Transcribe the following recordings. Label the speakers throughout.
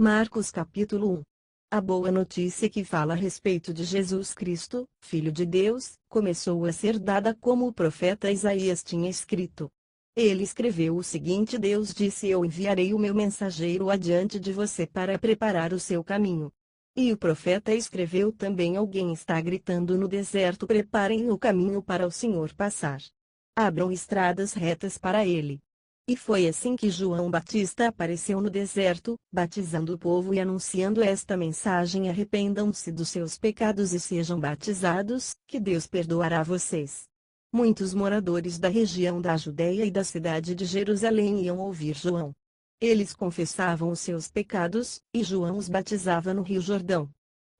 Speaker 1: Marcos capítulo 1. A boa notícia que fala a respeito de Jesus Cristo, Filho de Deus, começou a ser dada como o profeta Isaías tinha escrito. Ele escreveu o seguinte: Deus disse: Eu enviarei o meu mensageiro adiante de você para preparar o seu caminho. E o profeta escreveu também: Alguém está gritando no deserto: Preparem o caminho para o Senhor passar. Abram estradas retas para ele. E foi assim que João Batista apareceu no deserto, batizando o povo e anunciando esta mensagem: Arrependam-se dos seus pecados e sejam batizados, que Deus perdoará vocês. Muitos moradores da região da Judéia e da cidade de Jerusalém iam ouvir João. Eles confessavam os seus pecados, e João os batizava no Rio Jordão.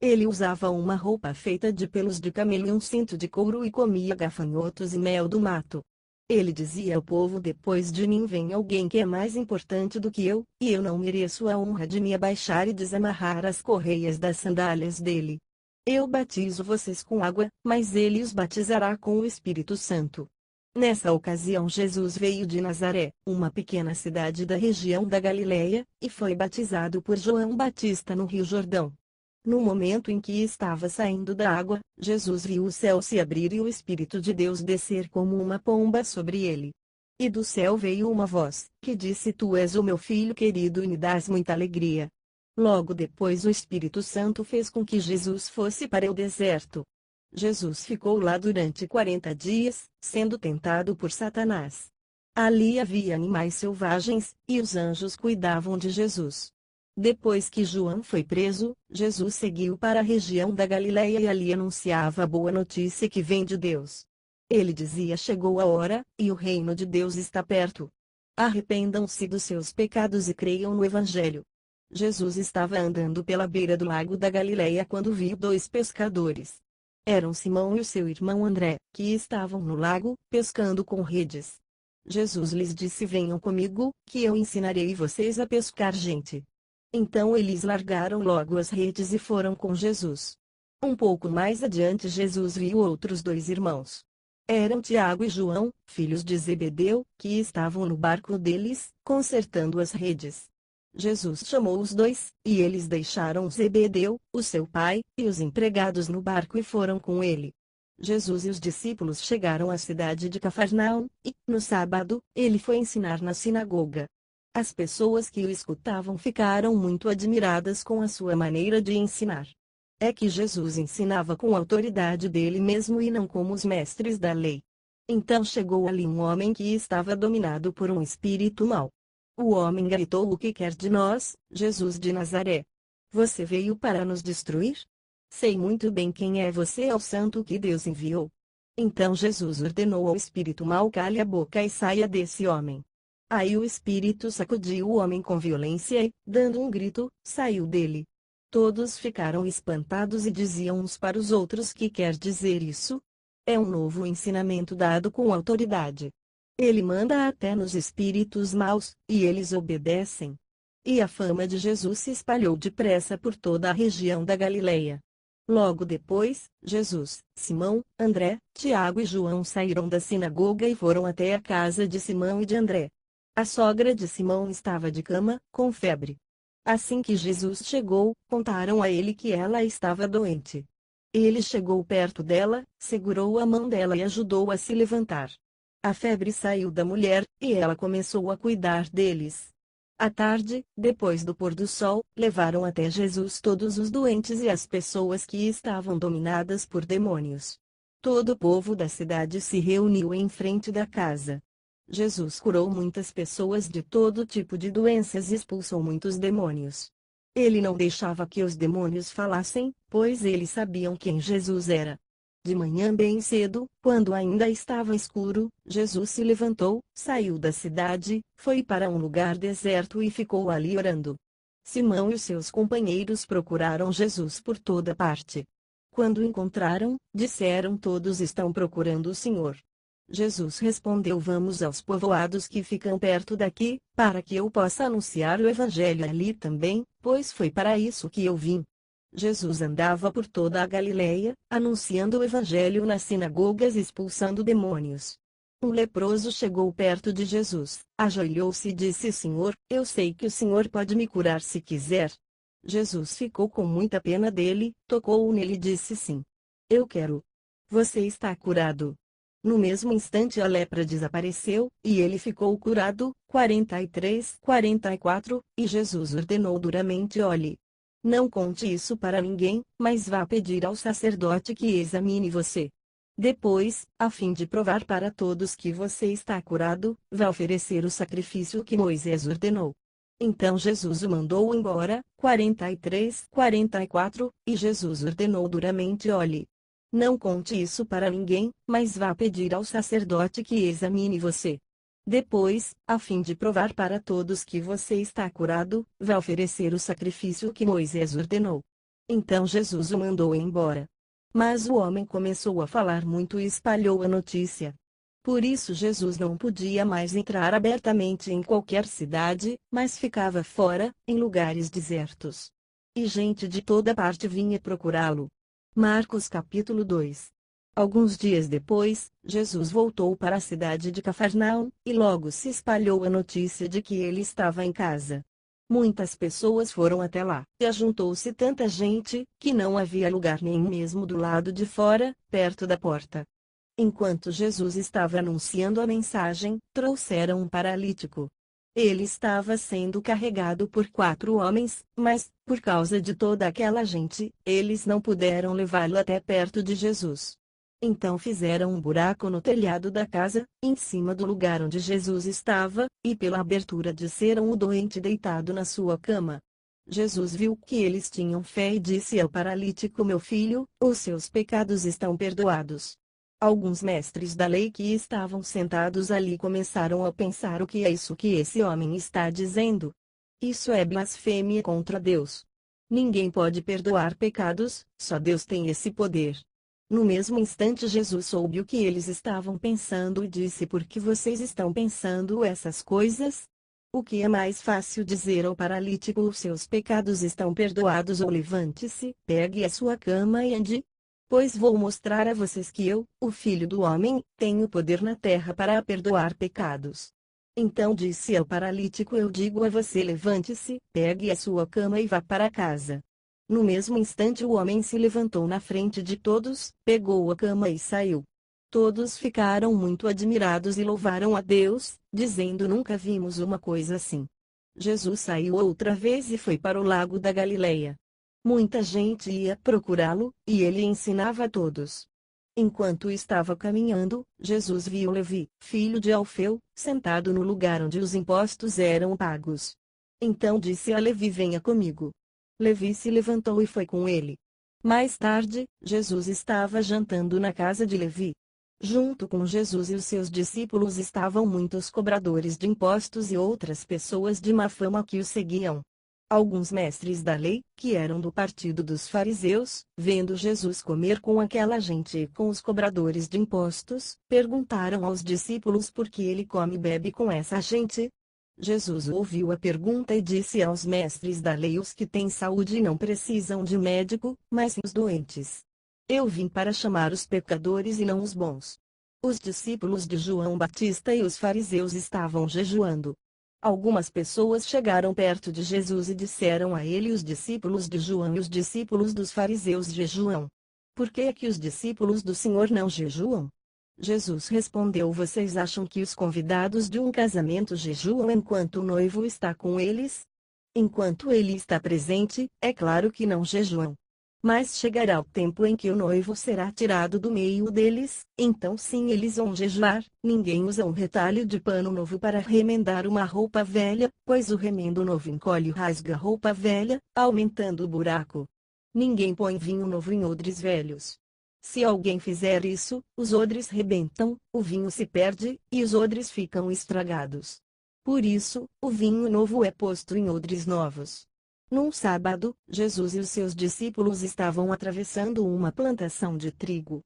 Speaker 1: Ele usava uma roupa feita de pelos de camelo e um cinto de couro e comia gafanhotos e mel do mato. Ele dizia ao povo: Depois de mim vem alguém que é mais importante do que eu, e eu não mereço a honra de me abaixar e desamarrar as correias das sandálias dele. Eu batizo vocês com água, mas ele os batizará com o Espírito Santo. Nessa ocasião Jesus veio de Nazaré, uma pequena cidade da região da Galileia, e foi batizado por João Batista no Rio Jordão. No momento em que estava saindo da água, Jesus viu o céu se abrir e o Espírito de Deus descer como uma pomba sobre ele. E do céu veio uma voz, que disse: Tu és o meu filho querido e me dás muita alegria. Logo depois o Espírito Santo fez com que Jesus fosse para o deserto. Jesus ficou lá durante 40 dias, sendo tentado por Satanás. Ali havia animais selvagens, e os anjos cuidavam de Jesus. Depois que João foi preso, Jesus seguiu para a região da Galileia e ali anunciava a boa notícia que vem de Deus. Ele dizia: Chegou a hora, e o reino de Deus está perto. Arrependam-se dos seus pecados e creiam no Evangelho. Jesus estava andando pela beira do lago da Galileia quando viu dois pescadores. Eram Simão e o seu irmão André, que estavam no lago, pescando com redes. Jesus lhes disse: Venham comigo, que eu ensinarei vocês a pescar gente. Então eles largaram logo as redes e foram com Jesus. Um pouco mais adiante Jesus viu outros dois irmãos. Eram Tiago e João, filhos de Zebedeu, que estavam no barco deles, consertando as redes. Jesus chamou os dois, e eles deixaram Zebedeu, o seu pai, e os empregados no barco e foram com ele. Jesus e os discípulos chegaram à cidade de Cafarnaum, e, no sábado, ele foi ensinar na sinagoga. As pessoas que o escutavam ficaram muito admiradas com a sua maneira de ensinar. É que Jesus ensinava com a autoridade dele mesmo e não como os mestres da lei. Então chegou ali um homem que estava dominado por um espírito mau. O homem gritou: O que quer de nós, Jesus de Nazaré? Você veio para nos destruir? Sei muito bem quem é você, é o santo que Deus enviou. Então Jesus ordenou ao espírito mau: Cale a boca e saia desse homem. Aí o espírito sacudiu o homem com violência e, dando um grito, saiu dele. Todos ficaram espantados e diziam uns para os outros: Que quer dizer isso? É um novo ensinamento dado com autoridade. Ele manda até nos espíritos maus, e eles obedecem. E a fama de Jesus se espalhou depressa por toda a região da Galileia. Logo depois, Jesus, Simão, André, Tiago e João saíram da sinagoga e foram até a casa de Simão e de André. A sogra de Simão estava de cama, com febre. Assim que Jesus chegou, contaram a ele que ela estava doente. Ele chegou perto dela, segurou a mão dela e ajudou a se levantar. A febre saiu da mulher, e ela começou a cuidar deles. À tarde, depois do pôr do sol, levaram até Jesus todos os doentes e as pessoas que estavam dominadas por demônios. Todo o povo da cidade se reuniu em frente da casa. Jesus curou muitas pessoas de todo tipo de doenças e expulsou muitos demônios. Ele não deixava que os demônios falassem, pois eles sabiam quem Jesus era. De manhã bem cedo, quando ainda estava escuro, Jesus se levantou, saiu da cidade, foi para um lugar deserto e ficou ali orando. Simão e os seus companheiros procuraram Jesus por toda parte. Quando o encontraram, disseram todos: Estão procurando o Senhor. Jesus respondeu: Vamos aos povoados que ficam perto daqui, para que eu possa anunciar o Evangelho ali também, pois foi para isso que eu vim. Jesus andava por toda a Galileia, anunciando o Evangelho nas sinagogas e expulsando demônios. Um leproso chegou perto de Jesus, ajoelhou-se e disse: Senhor, eu sei que o Senhor pode me curar se quiser. Jesus ficou com muita pena dele, tocou nele e disse: sim, eu quero. Você está curado. No mesmo instante a lepra desapareceu, e ele ficou curado. 43, 44, e Jesus ordenou duramente: olhe. Não conte isso para ninguém, mas vá pedir ao sacerdote que examine você. Depois, a fim de provar para todos que você está curado, vá oferecer o sacrifício que Moisés ordenou. Então Jesus o mandou embora. 43, 44, e Jesus ordenou duramente: olhe. Não conte isso para ninguém, mas vá pedir ao sacerdote que examine você. Depois, a fim de provar para todos que você está curado, vá oferecer o sacrifício que Moisés ordenou. Então Jesus o mandou embora. Mas o homem começou a falar muito e espalhou a notícia. Por isso Jesus não podia mais entrar abertamente em qualquer cidade, mas ficava fora, em lugares desertos. E gente de toda parte vinha procurá-lo. Marcos capítulo 2. Alguns dias depois, Jesus voltou para a cidade de Cafarnaum, e logo se espalhou a notícia de que ele estava em casa. Muitas pessoas foram até lá, e ajuntou-se tanta gente, que não havia lugar nem mesmo do lado de fora, perto da porta. Enquanto Jesus estava anunciando a mensagem, trouxeram um paralítico. Ele estava sendo carregado por 4 homens, mas, por causa de toda aquela gente, eles não puderam levá-lo até perto de Jesus. Então fizeram um buraco no telhado da casa, em cima do lugar onde Jesus estava, e pela abertura desceram o doente deitado na sua cama. Jesus viu que eles tinham fé e disse ao paralítico: meu filho, os seus pecados estão perdoados. Alguns mestres da lei que estavam sentados ali começaram a pensar: o que é isso que esse homem está dizendo? Isso é blasfêmia contra Deus. Ninguém pode perdoar pecados, só Deus tem esse poder. No mesmo instante Jesus soube o que eles estavam pensando e disse: por que vocês estão pensando essas coisas? O que é mais fácil dizer ao paralítico: os seus pecados estão perdoados, ou levante-se, pegue a sua cama e ande? Pois vou mostrar a vocês que eu, o Filho do Homem, tenho poder na terra para perdoar pecados. Então disse ao paralítico: eu digo a você, levante-se, pegue a sua cama e vá para casa. No mesmo instante o homem se levantou na frente de todos, pegou a cama e saiu. Todos ficaram muito admirados e louvaram a Deus, dizendo: nunca vimos uma coisa assim. Jesus saiu outra vez e foi para o lago da Galileia. Muita gente ia procurá-lo, e ele ensinava a todos. Enquanto estava caminhando, Jesus viu Levi, filho de Alfeu, sentado no lugar onde os impostos eram pagos. Então disse a Levi: venha comigo. Levi se levantou e foi com ele. Mais tarde, Jesus estava jantando na casa de Levi. Junto com Jesus e os seus discípulos estavam muitos cobradores de impostos e outras pessoas de má fama que o seguiam. Alguns mestres da lei, que eram do partido dos fariseus, vendo Jesus comer com aquela gente e com os cobradores de impostos, perguntaram aos discípulos: por que ele come e bebe com essa gente? Jesus ouviu a pergunta e disse aos mestres da lei: os que têm saúde não precisam de médico, mas sim os doentes. Eu vim para chamar os pecadores e não os bons. Os discípulos de João Batista e os fariseus estavam jejuando. Algumas pessoas chegaram perto de Jesus e disseram a ele: os discípulos de João e os discípulos dos fariseus jejuam. Por que é que os discípulos do Senhor não jejuam? Jesus respondeu: vocês acham que os convidados de um casamento jejuam enquanto o noivo está com eles? Enquanto ele está presente, é claro que não jejuam. Mas chegará o tempo em que o noivo será tirado do meio deles, então sim eles vão jejuar. Ninguém usa um retalho de pano novo para remendar uma roupa velha, pois o remendo novo encolhe e rasga a roupa velha, aumentando o buraco. Ninguém põe vinho novo em odres velhos. Se alguém fizer isso, os odres rebentam, o vinho se perde, e os odres ficam estragados. Por isso, o vinho novo é posto em odres novos. Num sábado, Jesus e os seus discípulos estavam atravessando uma plantação de trigo.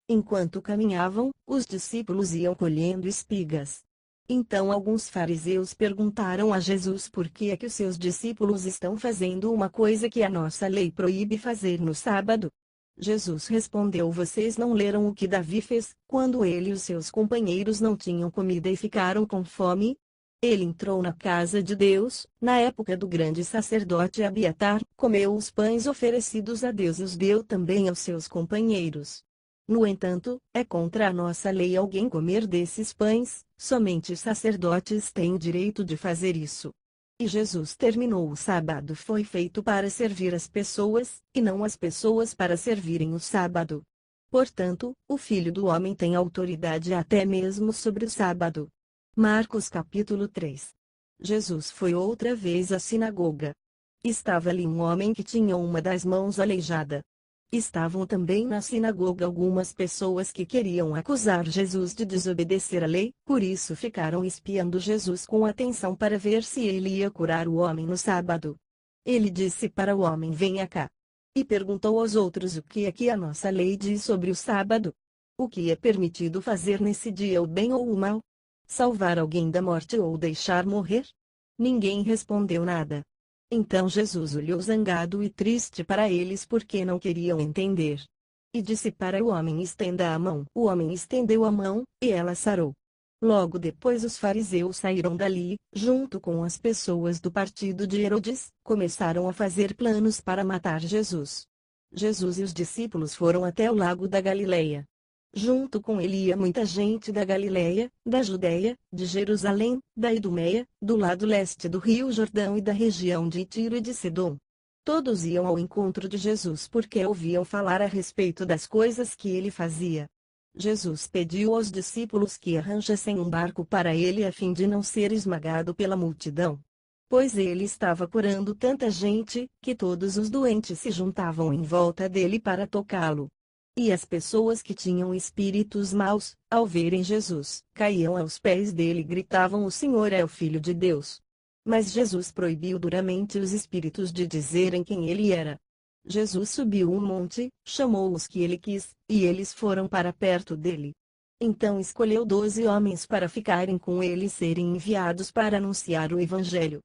Speaker 1: Enquanto caminhavam, os discípulos iam colhendo espigas. Então alguns fariseus perguntaram a Jesus por que é que os seus discípulos estão fazendo uma coisa que a nossa lei proíbe fazer no sábado. Jesus respondeu: vocês não leram o que Davi fez, quando ele e os seus companheiros não tinham comida e ficaram com fome? Ele entrou na casa de Deus, na época do grande sacerdote Abiatar, comeu os pães oferecidos a Deus e os deu também aos seus companheiros. No entanto, é contra a nossa lei alguém comer desses pães, somente sacerdotes têm o direito de fazer isso. E Jesus terminou o sábado foi feito para servir as pessoas, e não as pessoas para servirem o sábado. Portanto, o Filho do Homem tem autoridade até mesmo sobre o sábado. Marcos capítulo 3. Jesus foi outra vez à sinagoga. Estava ali um homem que tinha uma das mãos aleijada. Estavam também na sinagoga algumas pessoas que queriam acusar Jesus de desobedecer à lei, por isso ficaram espiando Jesus com atenção para ver se ele ia curar o homem no sábado. Ele disse para o homem: venha cá. E perguntou aos outros o que é que a nossa lei diz sobre o sábado. O que é permitido fazer nesse dia, o bem ou o mal? Salvar alguém da morte ou deixar morrer? Ninguém respondeu nada. Então Jesus olhou zangado e triste para eles porque não queriam entender. E disse para o homem: estenda a mão. O homem estendeu a mão, e ela sarou. Logo depois os fariseus saíram dali, junto com as pessoas do partido de Herodes, começaram a fazer planos para matar Jesus. Jesus e os discípulos foram até o lago da Galileia. Junto com ele ia muita gente da Galileia, da Judeia, de Jerusalém, da Idumeia, do lado leste do rio Jordão e da região de Tiro e de Sidom. Todos iam ao encontro de Jesus porque ouviam falar a respeito das coisas que ele fazia. Jesus pediu aos discípulos que arranjassem um barco para ele a fim de não ser esmagado pela multidão. Pois ele estava curando tanta gente, que todos os doentes se juntavam em volta dele para tocá-lo. E as pessoas que tinham espíritos maus, ao verem Jesus, caíam aos pés dele e gritavam: o Senhor é o Filho de Deus. Mas Jesus proibiu duramente os espíritos de dizerem quem ele era. Jesus subiu um monte, chamou os que ele quis, e eles foram para perto dele. Então escolheu 12 homens para ficarem com ele e serem enviados para anunciar o Evangelho.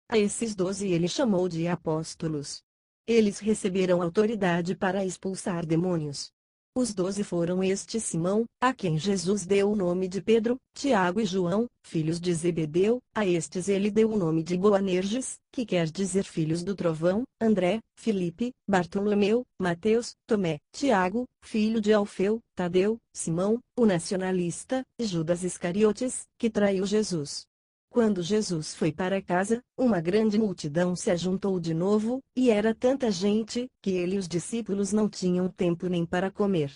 Speaker 1: A esses 12 ele chamou de apóstolos. Eles receberam autoridade para expulsar demônios. Os 12 foram Simão, a quem Jesus deu o nome de Pedro, Tiago e João, filhos de Zebedeu, a estes ele deu o nome de Boanerges, que quer dizer filhos do trovão, André, Filipe, Bartolomeu, Mateus, Tomé, Tiago, filho de Alfeu, Tadeu, Simão, o nacionalista, e Judas Iscariotes, que traiu Jesus. Quando Jesus foi para casa, uma grande multidão se ajuntou de novo, e era tanta gente, que ele e os discípulos não tinham tempo nem para comer.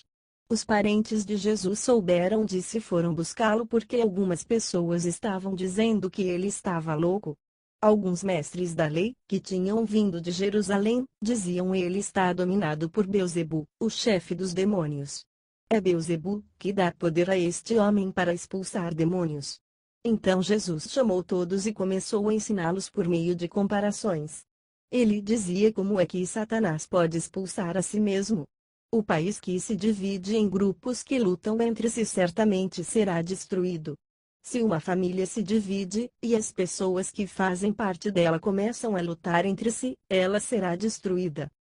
Speaker 1: Os parentes de Jesus souberam disso e foram buscá-lo porque algumas pessoas estavam dizendo que ele estava louco. Alguns mestres da lei, que tinham vindo de Jerusalém, diziam: ele está dominado por Beelzebu, o chefe dos demônios. É Beelzebu que dá poder a este homem para expulsar demônios. Então Jesus chamou todos e começou a ensiná-los por meio de comparações. Ele dizia como é que Satanás pode expulsar a si mesmo. O país que se divide em grupos que lutam entre si certamente será destruído. Se uma família se divide, e as pessoas que fazem parte dela começam a lutar entre si, ela será destruída.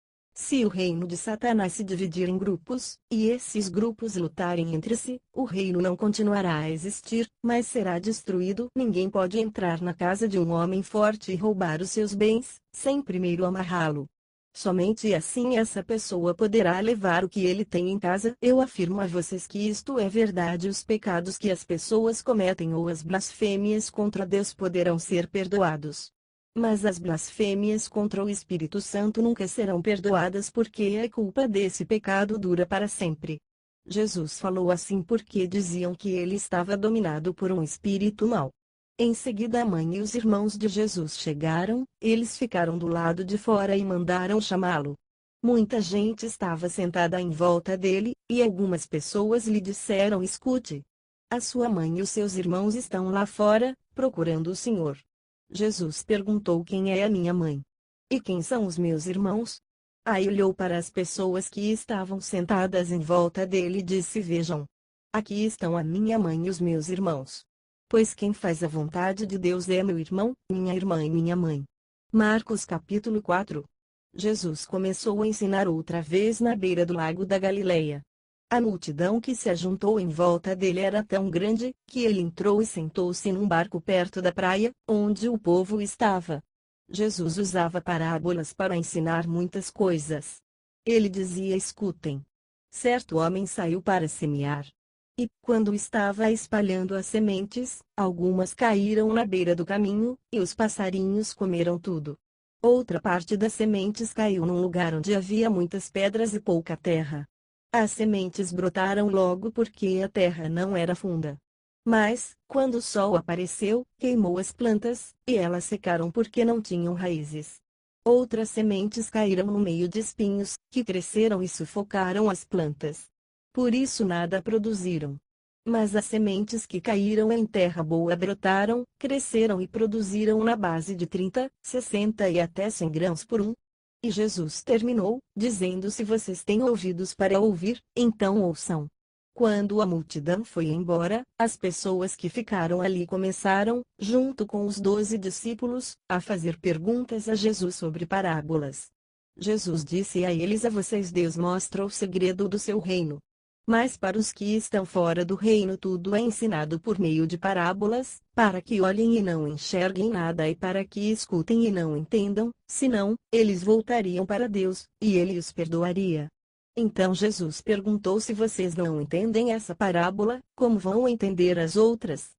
Speaker 1: Se o reino de Satanás se dividir em grupos, e esses grupos lutarem entre si, o reino não continuará a existir, mas será destruído. Ninguém pode entrar na casa de um homem forte e roubar os seus bens, sem primeiro amarrá-lo. Somente assim essa pessoa poderá levar o que ele tem em casa. Eu afirmo a vocês que isto é verdade: os pecados que as pessoas cometem ou as blasfêmias contra Deus poderão ser perdoados. Mas as blasfêmias contra o Espírito Santo nunca serão perdoadas porque a culpa desse pecado dura para sempre. Jesus falou assim porque diziam que ele estava dominado por um espírito mau. Em seguida a mãe e os irmãos de Jesus chegaram, eles ficaram do lado de fora e mandaram chamá-lo. Muita gente estava sentada em volta dele, e algumas pessoas lhe disseram: escute, a sua mãe e os seus irmãos estão lá fora, procurando o Senhor. Jesus perguntou: quem é a minha mãe? E quem são os meus irmãos? Aí olhou para as pessoas que estavam sentadas em volta dele e disse: vejam, aqui estão a minha mãe e os meus irmãos. Pois quem faz a vontade de Deus é meu irmão, minha irmã e minha mãe. Marcos capítulo 4. Jesus começou a ensinar outra vez na beira do lago da Galileia. A multidão que se ajuntou em volta dele era tão grande, que ele entrou e sentou-se num barco perto da praia, onde o povo estava. Jesus usava parábolas para ensinar muitas coisas. Ele dizia: escutem. Certo homem saiu para semear. E, quando estava espalhando as sementes, algumas caíram na beira do caminho, e os passarinhos comeram tudo. Outra parte das sementes caiu num lugar onde havia muitas pedras e pouca terra. As sementes brotaram logo porque a terra não era funda. Mas, quando o sol apareceu, queimou as plantas, e elas secaram porque não tinham raízes. Outras sementes caíram no meio de espinhos, que cresceram e sufocaram as plantas. Por isso nada produziram. Mas as sementes que caíram em terra boa brotaram, cresceram e produziram na base de 30, 60 e até 100 grãos por um. E Jesus terminou, dizendo: se vocês têm ouvidos para ouvir, então ouçam. Quando a multidão foi embora, as pessoas que ficaram ali começaram, junto com os 12 discípulos, a fazer perguntas a Jesus sobre parábolas. Jesus disse a eles: a vocês Deus mostra o segredo do seu reino. Mas para os que estão fora do reino tudo é ensinado por meio de parábolas, para que olhem e não enxerguem nada e para que escutem e não entendam, senão, eles voltariam para Deus, e Ele os perdoaria. Então Jesus perguntou: se vocês não entendem essa parábola, como vão entender as outras?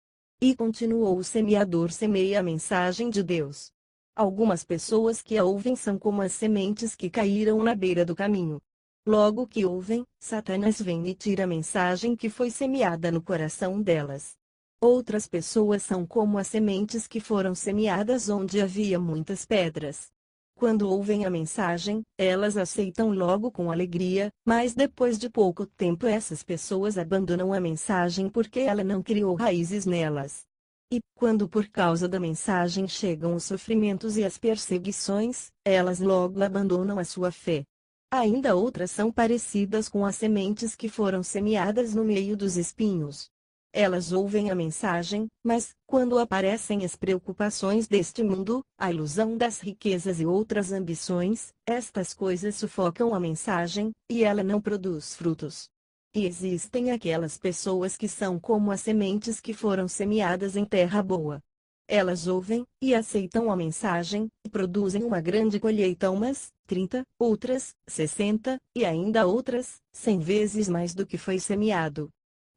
Speaker 1: E continuou: o semeador semeia a mensagem de Deus. Algumas pessoas que a ouvem são como as sementes que caíram na beira do caminho. Logo que ouvem, Satanás vem e tira a mensagem que foi semeada no coração delas. Outras pessoas são como as sementes que foram semeadas onde havia muitas pedras. Quando ouvem a mensagem, elas aceitam logo com alegria, mas depois de pouco tempo essas pessoas abandonam a mensagem porque ela não criou raízes nelas. E, quando por causa da mensagem chegam os sofrimentos e as perseguições, elas logo abandonam a sua fé. Ainda outras são parecidas com as sementes que foram semeadas no meio dos espinhos. Elas ouvem a mensagem, mas, quando aparecem as preocupações deste mundo, a ilusão das riquezas e outras ambições, estas coisas sufocam a mensagem, e ela não produz frutos. E existem aquelas pessoas que são como as sementes que foram semeadas em terra boa. Elas ouvem, e aceitam a mensagem, e produzem uma grande colheita, umas 30, outras 60, e ainda outras 100 vezes mais do que foi semeado.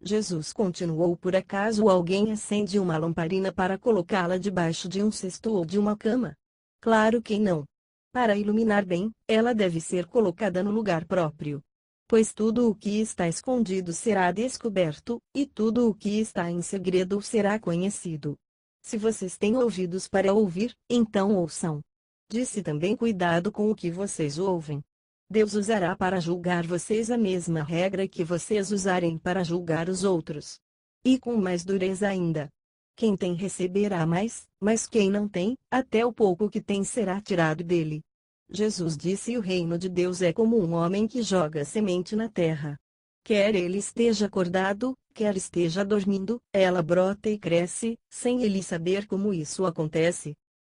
Speaker 1: Jesus continuou: por acaso alguém acende uma lamparina para colocá-la debaixo de um cesto ou de uma cama? Claro que não. Para iluminar bem, ela deve ser colocada no lugar próprio. Pois tudo o que está escondido será descoberto, e tudo o que está em segredo será conhecido. Se vocês têm ouvidos para ouvir, então ouçam. Disse também: cuidado com o que vocês ouvem. Deus usará para julgar vocês a mesma regra que vocês usarem para julgar os outros. E com mais dureza ainda. Quem tem receberá mais, mas quem não tem, até o pouco que tem será tirado dele. Jesus disse: o reino de Deus é como um homem que joga semente na terra. Quer ele esteja acordado, quer esteja dormindo, ela brota e cresce, sem ele saber como isso acontece.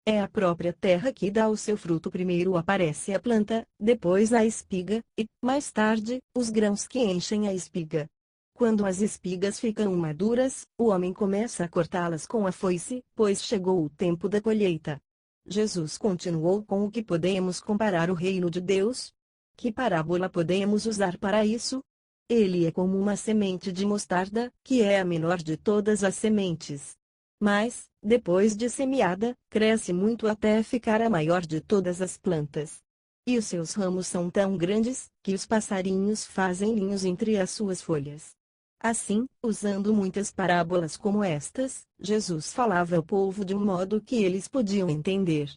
Speaker 1: É a própria terra que dá o seu fruto. Primeiro aparece a planta, depois a espiga, e, mais tarde, os grãos que enchem a espiga. Quando as espigas ficam maduras, o homem começa a cortá-las com a foice, pois chegou o tempo da colheita. Jesus continuou: com o que podemos comparar o reino de Deus? Que parábola podemos usar para isso? Ele é como uma semente de mostarda, que é a menor de todas as sementes. Mas, depois de semeada, cresce muito até ficar a maior de todas as plantas. E os seus ramos são tão grandes, que os passarinhos fazem ninhos entre as suas folhas. Assim, usando muitas parábolas como estas, Jesus falava ao povo de um modo que eles podiam entender.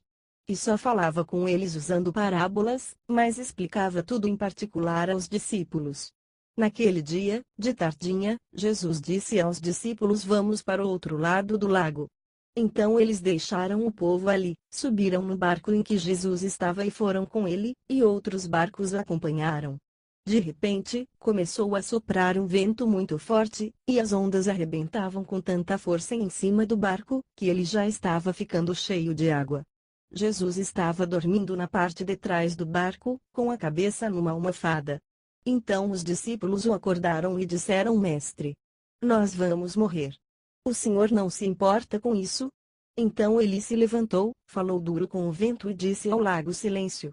Speaker 1: E só falava com eles usando parábolas, mas explicava tudo em particular aos discípulos. Naquele dia, de tardinha, Jesus disse aos discípulos: vamos para o outro lado do lago. Então eles deixaram o povo ali, subiram no barco em que Jesus estava e foram com ele, e outros barcos o acompanharam. De repente, começou a soprar um vento muito forte, e as ondas arrebentavam com tanta força em cima do barco, que ele já estava ficando cheio de água. Jesus estava dormindo na parte de trás do barco, com a cabeça numa almofada. Então os discípulos o acordaram e disseram: Mestre, nós vamos morrer. O Senhor não se importa com isso? Então ele se levantou, falou duro com o vento e disse ao lago: Silêncio.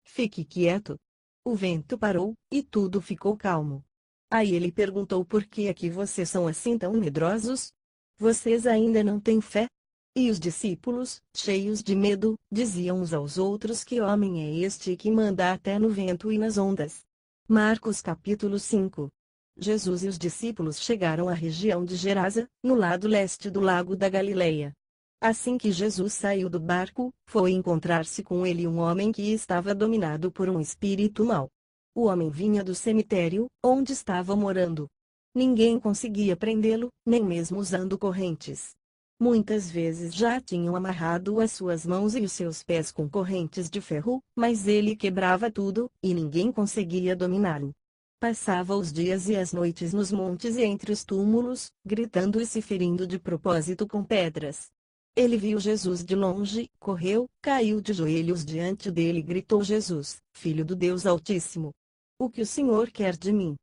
Speaker 1: Fique quieto. O vento parou, e tudo ficou calmo. Aí ele perguntou: Por que é que vocês são assim tão medrosos? Vocês ainda não têm fé? E os discípulos, cheios de medo, diziam uns aos outros: Que homem é este que manda até no vento e nas ondas? Marcos capítulo 5. Jesus e os discípulos chegaram à região de Gerasa, no lado leste do lago da Galileia. Assim que Jesus saiu do barco, foi encontrar-se com ele um homem que estava dominado por um espírito mau. O homem vinha do cemitério, onde estava morando. Ninguém conseguia prendê-lo, nem mesmo usando correntes. Muitas vezes já tinham amarrado as suas mãos e os seus pés com correntes de ferro, mas ele quebrava tudo, e ninguém conseguia dominá-lo. Passava os dias e as noites nos montes e entre os túmulos, gritando e se ferindo de propósito com pedras. Ele viu Jesus de longe, correu, caiu de joelhos diante dele e gritou: Jesus, Filho do Deus Altíssimo! O que o Senhor quer de mim?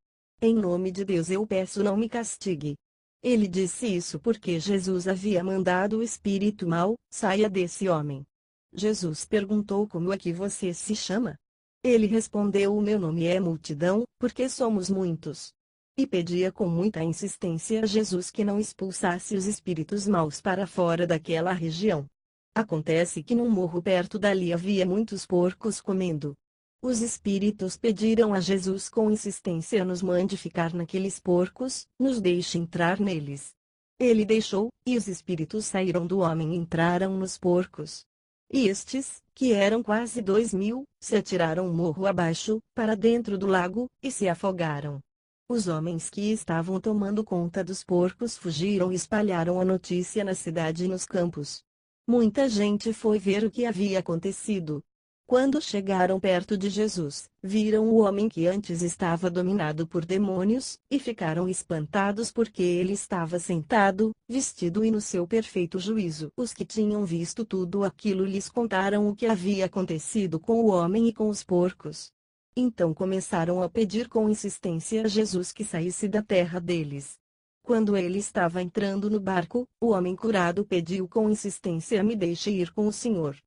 Speaker 1: Em nome de Deus eu peço, não me castigue. Ele disse isso porque Jesus havia mandado o espírito mau: saia desse homem. Jesus perguntou: Como é que você se chama? Ele respondeu: O meu nome é Multidão, porque somos muitos. E pedia com muita insistência a Jesus que não expulsasse os espíritos maus para fora daquela região. Acontece que num morro perto dali havia muitos porcos comendo. Os espíritos pediram a Jesus com insistência: Nos mande ficar naqueles porcos, nos deixe entrar neles. Ele deixou, e os espíritos saíram do homem e entraram nos porcos. E estes, que eram quase 2000, se atiraram morro abaixo, para dentro do lago, e se afogaram. Os homens que estavam tomando conta dos porcos fugiram e espalharam a notícia na cidade e nos campos. Muita gente foi ver o que havia acontecido. Quando chegaram perto de Jesus, viram o homem que antes estava dominado por demônios, e ficaram espantados porque ele estava sentado, vestido e no seu perfeito juízo. Os que tinham visto tudo aquilo lhes contaram o que havia acontecido com o homem e com os porcos. Então começaram a pedir com insistência a Jesus que saísse da terra deles. Quando ele estava entrando no barco, o homem curado pediu com insistência: Me deixe ir com o Senhor.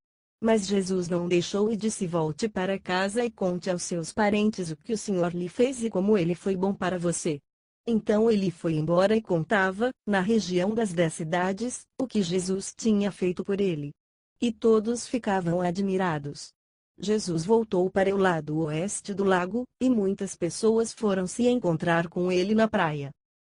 Speaker 1: Mas Jesus não deixou e disse: Volte para casa e conte aos seus parentes o que o Senhor lhe fez e como ele foi bom para você. Então ele foi embora e contava, na região das 10 cidades, o que Jesus tinha feito por ele. E todos ficavam admirados. Jesus voltou para o lado oeste do lago, e muitas pessoas foram se encontrar com ele na praia.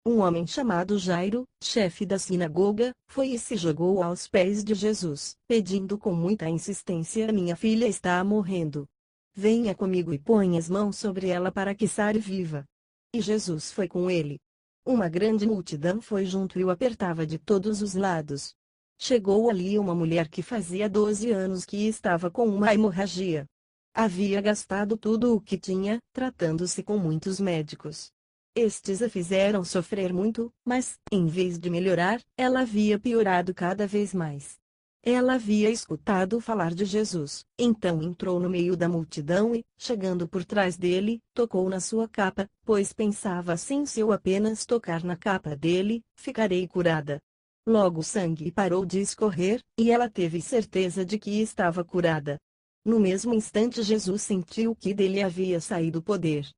Speaker 1: Um homem chamado Jairo, chefe da sinagoga, foi e se jogou aos pés de Jesus, pedindo com muita insistência: Minha filha está morrendo. Venha comigo e ponha as mãos sobre ela para que sare viva. E Jesus foi com ele. Uma grande multidão foi junto e o apertava de todos os lados. Chegou ali uma mulher que fazia 12 anos que estava com uma hemorragia. Havia gastado tudo o que tinha, tratando-se com muitos médicos. Estes a fizeram sofrer muito, mas, em vez de melhorar, ela havia piorado cada vez mais. Ela havia escutado falar de Jesus, então entrou no meio da multidão e, chegando por trás dele, tocou na sua capa, pois pensava assim: se eu apenas tocar na capa dele, ficarei curada. Logo o sangue parou de escorrer, e ela teve certeza de que estava curada. No mesmo instante Jesus sentiu que dele havia saído poder.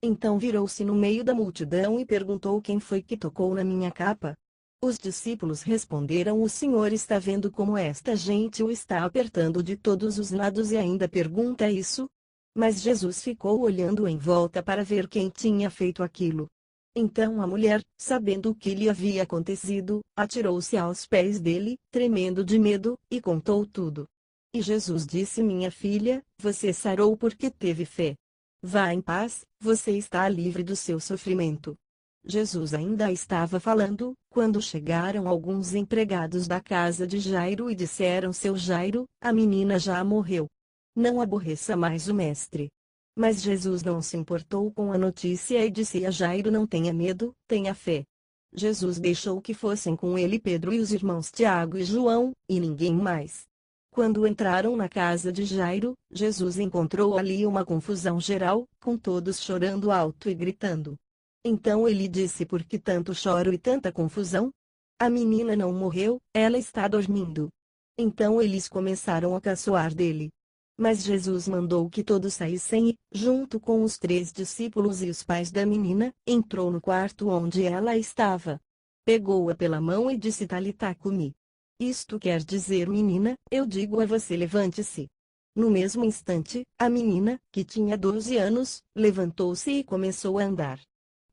Speaker 1: Então virou-se no meio da multidão e perguntou: Quem foi que tocou na minha capa? Os discípulos responderam: O Senhor está vendo como esta gente o está apertando de todos os lados e ainda pergunta isso? Mas Jesus ficou olhando em volta para ver quem tinha feito aquilo. Então a mulher, sabendo o que lhe havia acontecido, atirou-se aos pés dele, tremendo de medo, e contou tudo. E Jesus disse: Minha filha, você sarou porque teve fé. Vá em paz, você está livre do seu sofrimento. Jesus ainda estava falando, quando chegaram alguns empregados da casa de Jairo e disseram: Seu Jairo, a menina já morreu. Não aborreça mais o mestre. Mas Jesus não se importou com a notícia e disse a Jairo: Não tenha medo, tenha fé. Jesus deixou que fossem com ele Pedro e os irmãos Tiago e João, e ninguém mais. Quando entraram na casa de Jairo, Jesus encontrou ali uma confusão geral, com todos chorando alto e gritando. Então ele disse: por que tanto choro e tanta confusão? A menina não morreu, ela está dormindo. Então eles começaram a caçoar dele. Mas Jesus mandou que todos saíssem e, junto com os 3 discípulos e os pais da menina, entrou no quarto onde ela estava. Pegou-a pela mão e disse: Talitá cumi. Isto quer dizer: menina, eu digo a você, levante-se. No mesmo instante, a menina, que tinha 12 anos, levantou-se e começou a andar.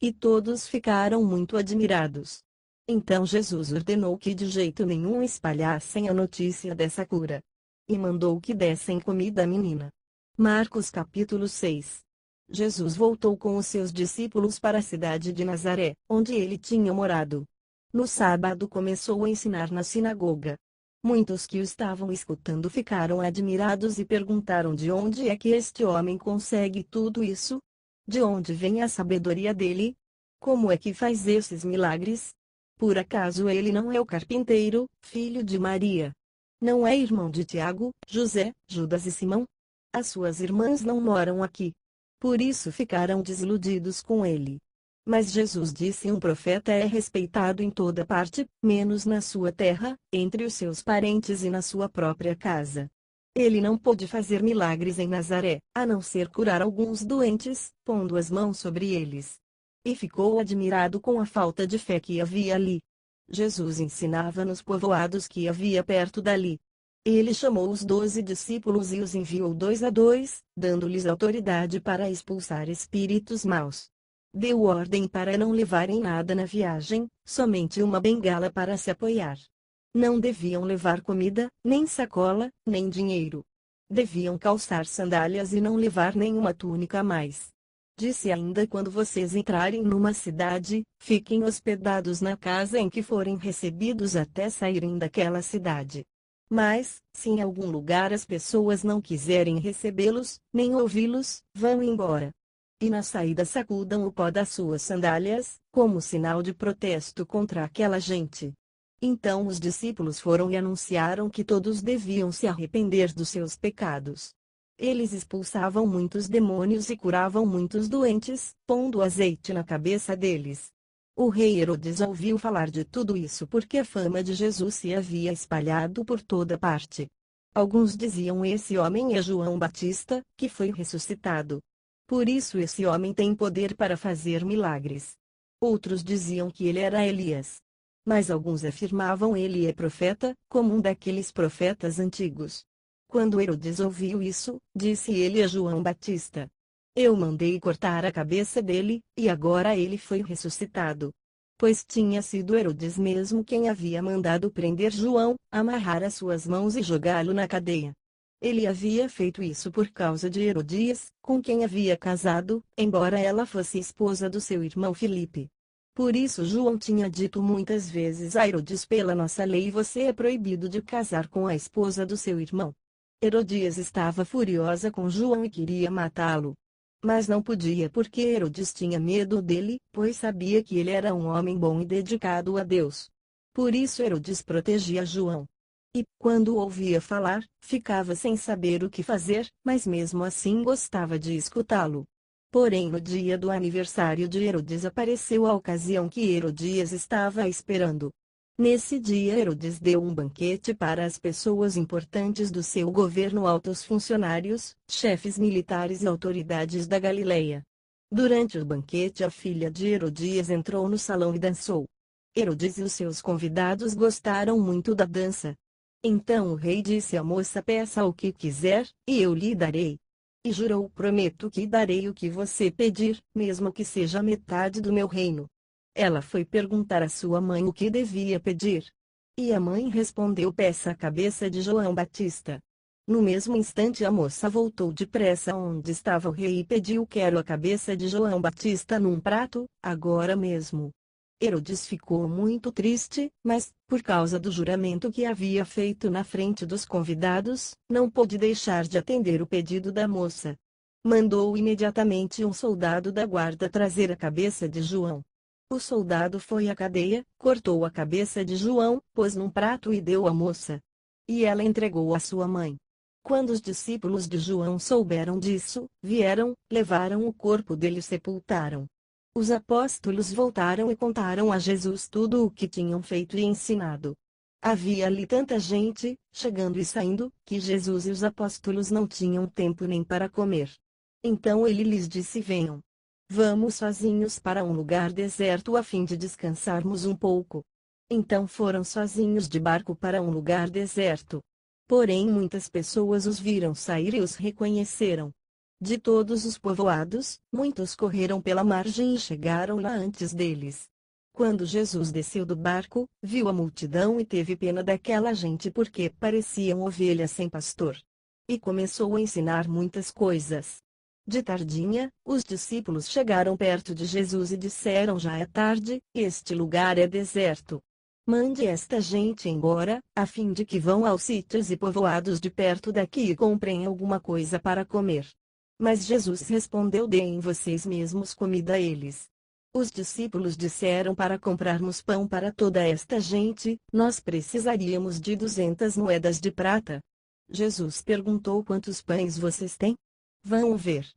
Speaker 1: E todos ficaram muito admirados. Então Jesus ordenou que de jeito nenhum espalhassem a notícia dessa cura. E mandou que dessem comida à menina. Marcos capítulo 6. Jesus voltou com os seus discípulos para a cidade de Nazaré, onde ele tinha morado. No sábado começou a ensinar na sinagoga. Muitos que o estavam escutando ficaram admirados e perguntaram: de onde é que este homem consegue tudo isso? De onde vem a sabedoria dele? Como é que faz esses milagres? Por acaso ele não é o carpinteiro, filho de Maria? Não é irmão de Tiago, José, Judas e Simão? As suas irmãs não moram aqui. Por isso ficaram desiludidos com ele. Mas Jesus disse: um profeta é respeitado em toda parte, menos na sua terra, entre os seus parentes e na sua própria casa. Ele não pôde fazer milagres em Nazaré, a não ser curar alguns doentes, pondo as mãos sobre eles. E ficou admirado com a falta de fé que havia ali. Jesus ensinava nos povoados que havia perto dali. Ele chamou os 12 discípulos e os enviou 2 a 2, dando-lhes autoridade para expulsar espíritos maus. Deu ordem para não levarem nada na viagem, somente uma bengala para se apoiar. Não deviam levar comida, nem sacola, nem dinheiro. Deviam calçar sandálias e não levar nenhuma túnica a mais. Disse ainda: quando vocês entrarem numa cidade, fiquem hospedados na casa em que forem recebidos até saírem daquela cidade. Mas, se em algum lugar as pessoas não quiserem recebê-los, nem ouvi-los, vão embora. E na saída sacudam o pó das suas sandálias, como sinal de protesto contra aquela gente. Então os discípulos foram e anunciaram que todos deviam se arrepender dos seus pecados. Eles expulsavam muitos demônios e curavam muitos doentes, pondo azeite na cabeça deles. O rei Herodes ouviu falar de tudo isso porque a fama de Jesus se havia espalhado por toda parte. Alguns diziam: esse homem é João Batista, que foi ressuscitado. Por isso esse homem tem poder para fazer milagres. Outros diziam que ele era Elias. Mas alguns afirmavam: ele é profeta, como um daqueles profetas antigos. Quando Herodes ouviu isso, disse ele a João Batista: eu mandei cortar a cabeça dele, e agora ele foi ressuscitado. Pois tinha sido Herodes mesmo quem havia mandado prender João, amarrar as suas mãos e jogá-lo na cadeia. Ele havia feito isso por causa de Herodias, com quem havia casado, embora ela fosse esposa do seu irmão Filipe. Por isso João tinha dito muitas vezes a Herodes: pela nossa lei você é proibido de casar com a esposa do seu irmão. Herodias estava furiosa com João e queria matá-lo. Mas não podia porque Herodes tinha medo dele, pois sabia que ele era um homem bom e dedicado a Deus. Por isso Herodes protegia João. E, quando o ouvia falar, ficava sem saber o que fazer, mas mesmo assim gostava de escutá-lo. Porém, no dia do aniversário de Herodes apareceu a ocasião que Herodias estava esperando. Nesse dia Herodes deu um banquete para as pessoas importantes do seu governo, altos funcionários, chefes militares e autoridades da Galileia. Durante o banquete a filha de Herodias entrou no salão e dançou. Herodes e os seus convidados gostaram muito da dança. Então o rei disse à moça: peça o que quiser, e eu lhe darei. E jurou: prometo que darei o que você pedir, mesmo que seja metade do meu reino. Ela foi perguntar à sua mãe o que devia pedir. E a mãe respondeu: peça a cabeça de João Batista. No mesmo instante a moça voltou depressa onde estava o rei e pediu: quero a cabeça de João Batista num prato, agora mesmo. Herodes ficou muito triste, mas, por causa do juramento que havia feito na frente dos convidados, não pôde deixar de atender o pedido da moça. Mandou imediatamente um soldado da guarda trazer a cabeça de João. O soldado foi à cadeia, cortou a cabeça de João, pôs num prato e deu à moça. E ela entregou à sua mãe. Quando os discípulos de João souberam disso, vieram, levaram o corpo dele e sepultaram. Os apóstolos voltaram e contaram a Jesus tudo o que tinham feito e ensinado. Havia ali tanta gente, chegando e saindo, que Jesus e os apóstolos não tinham tempo nem para comer. Então ele lhes disse: venham. Vamos sozinhos para um lugar deserto a fim de descansarmos um pouco. Então foram sozinhos de barco para um lugar deserto. Porém muitas pessoas os viram sair e os reconheceram. De todos os povoados, muitos correram pela margem e chegaram lá antes deles. Quando Jesus desceu do barco, viu a multidão e teve pena daquela gente porque pareciam ovelhas sem pastor. E começou a ensinar muitas coisas. De tardinha, os discípulos chegaram perto de Jesus e disseram: já é tarde, este lugar é deserto. Mande esta gente embora, a fim de que vão aos sítios e povoados de perto daqui e comprem alguma coisa para comer. Mas Jesus respondeu: deem vocês mesmos comida a eles. Os discípulos disseram: para comprarmos pão para toda esta gente, nós precisaríamos de 200 moedas de prata. Jesus perguntou: quantos pães vocês têm? Vão ver.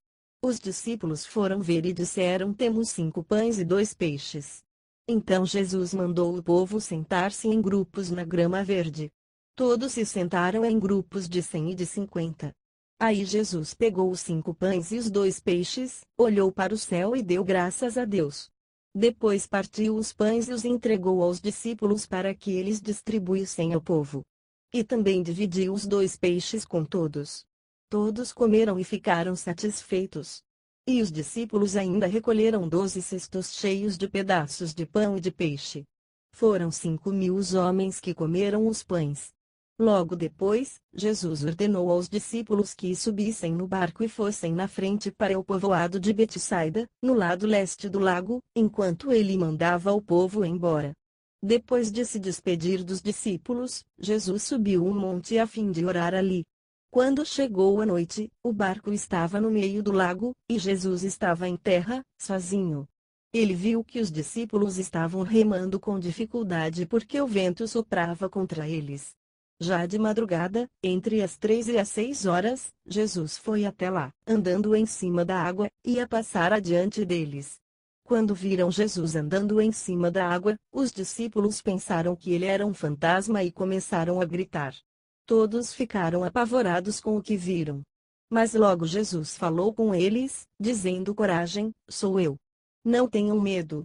Speaker 1: Os discípulos foram ver e disseram: temos 5 pães e 2 peixes. Então Jesus mandou o povo sentar-se em grupos na grama verde. Todos se sentaram em grupos de 100 e de 50. Aí Jesus pegou os 5 pães e os 2 peixes, olhou para o céu e deu graças a Deus. Depois partiu os pães e os entregou aos discípulos para que eles distribuíssem ao povo. E também dividiu os 2 peixes com todos. Todos comeram e ficaram satisfeitos. E os discípulos ainda recolheram 12 cestos cheios de pedaços de pão e de peixe. Foram 5.000 os homens que comeram os pães. Logo depois, Jesus ordenou aos discípulos que subissem no barco e fossem na frente para o povoado de Betsaida, no lado leste do lago, enquanto ele mandava o povo embora. Depois de se despedir dos discípulos, Jesus subiu um monte a fim de orar ali. Quando chegou a noite, o barco estava no meio do lago, e Jesus estava em terra, sozinho. Ele viu que os discípulos estavam remando com dificuldade porque o vento soprava contra eles. Já de madrugada, entre as 3 e as 6 horas, Jesus foi até lá, andando em cima da água, e ia passar adiante deles. Quando viram Jesus andando em cima da água, os discípulos pensaram que ele era um fantasma e começaram a gritar. Todos ficaram apavorados com o que viram. Mas logo Jesus falou com eles, dizendo: coragem, sou eu. Não tenham medo.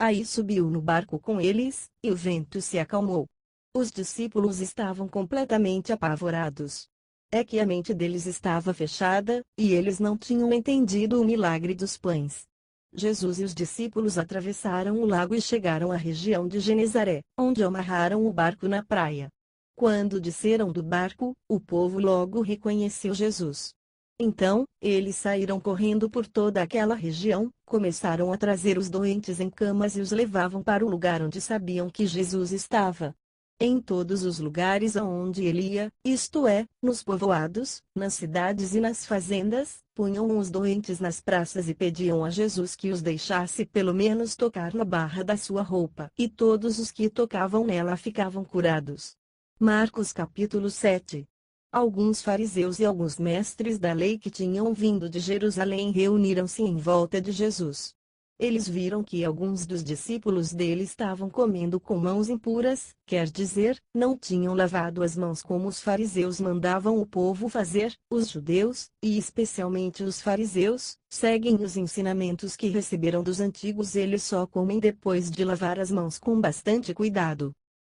Speaker 1: Aí subiu no barco com eles, e o vento se acalmou. Os discípulos estavam completamente apavorados. É que a mente deles estava fechada, e eles não tinham entendido o milagre dos pães. Jesus e os discípulos atravessaram o lago e chegaram à região de Genezaré, onde amarraram o barco na praia. Quando desceram do barco, o povo logo reconheceu Jesus. Então, eles saíram correndo por toda aquela região, começaram a trazer os doentes em camas e os levavam para o lugar onde sabiam que Jesus estava. Em todos os lugares aonde ele ia, isto é, nos povoados, nas cidades e nas fazendas, punham os doentes nas praças e pediam a Jesus que os deixasse pelo menos tocar na barra da sua roupa. E todos os que tocavam nela ficavam curados. Marcos capítulo 7. Alguns fariseus e alguns mestres da lei que tinham vindo de Jerusalém reuniram-se em volta de Jesus. Eles viram que alguns dos discípulos dele estavam comendo com mãos impuras, quer dizer, não tinham lavado as mãos como os fariseus mandavam o povo fazer. Os judeus, e especialmente os fariseus, seguem os ensinamentos que receberam dos antigos. Eles só comem depois de lavar as mãos com bastante cuidado.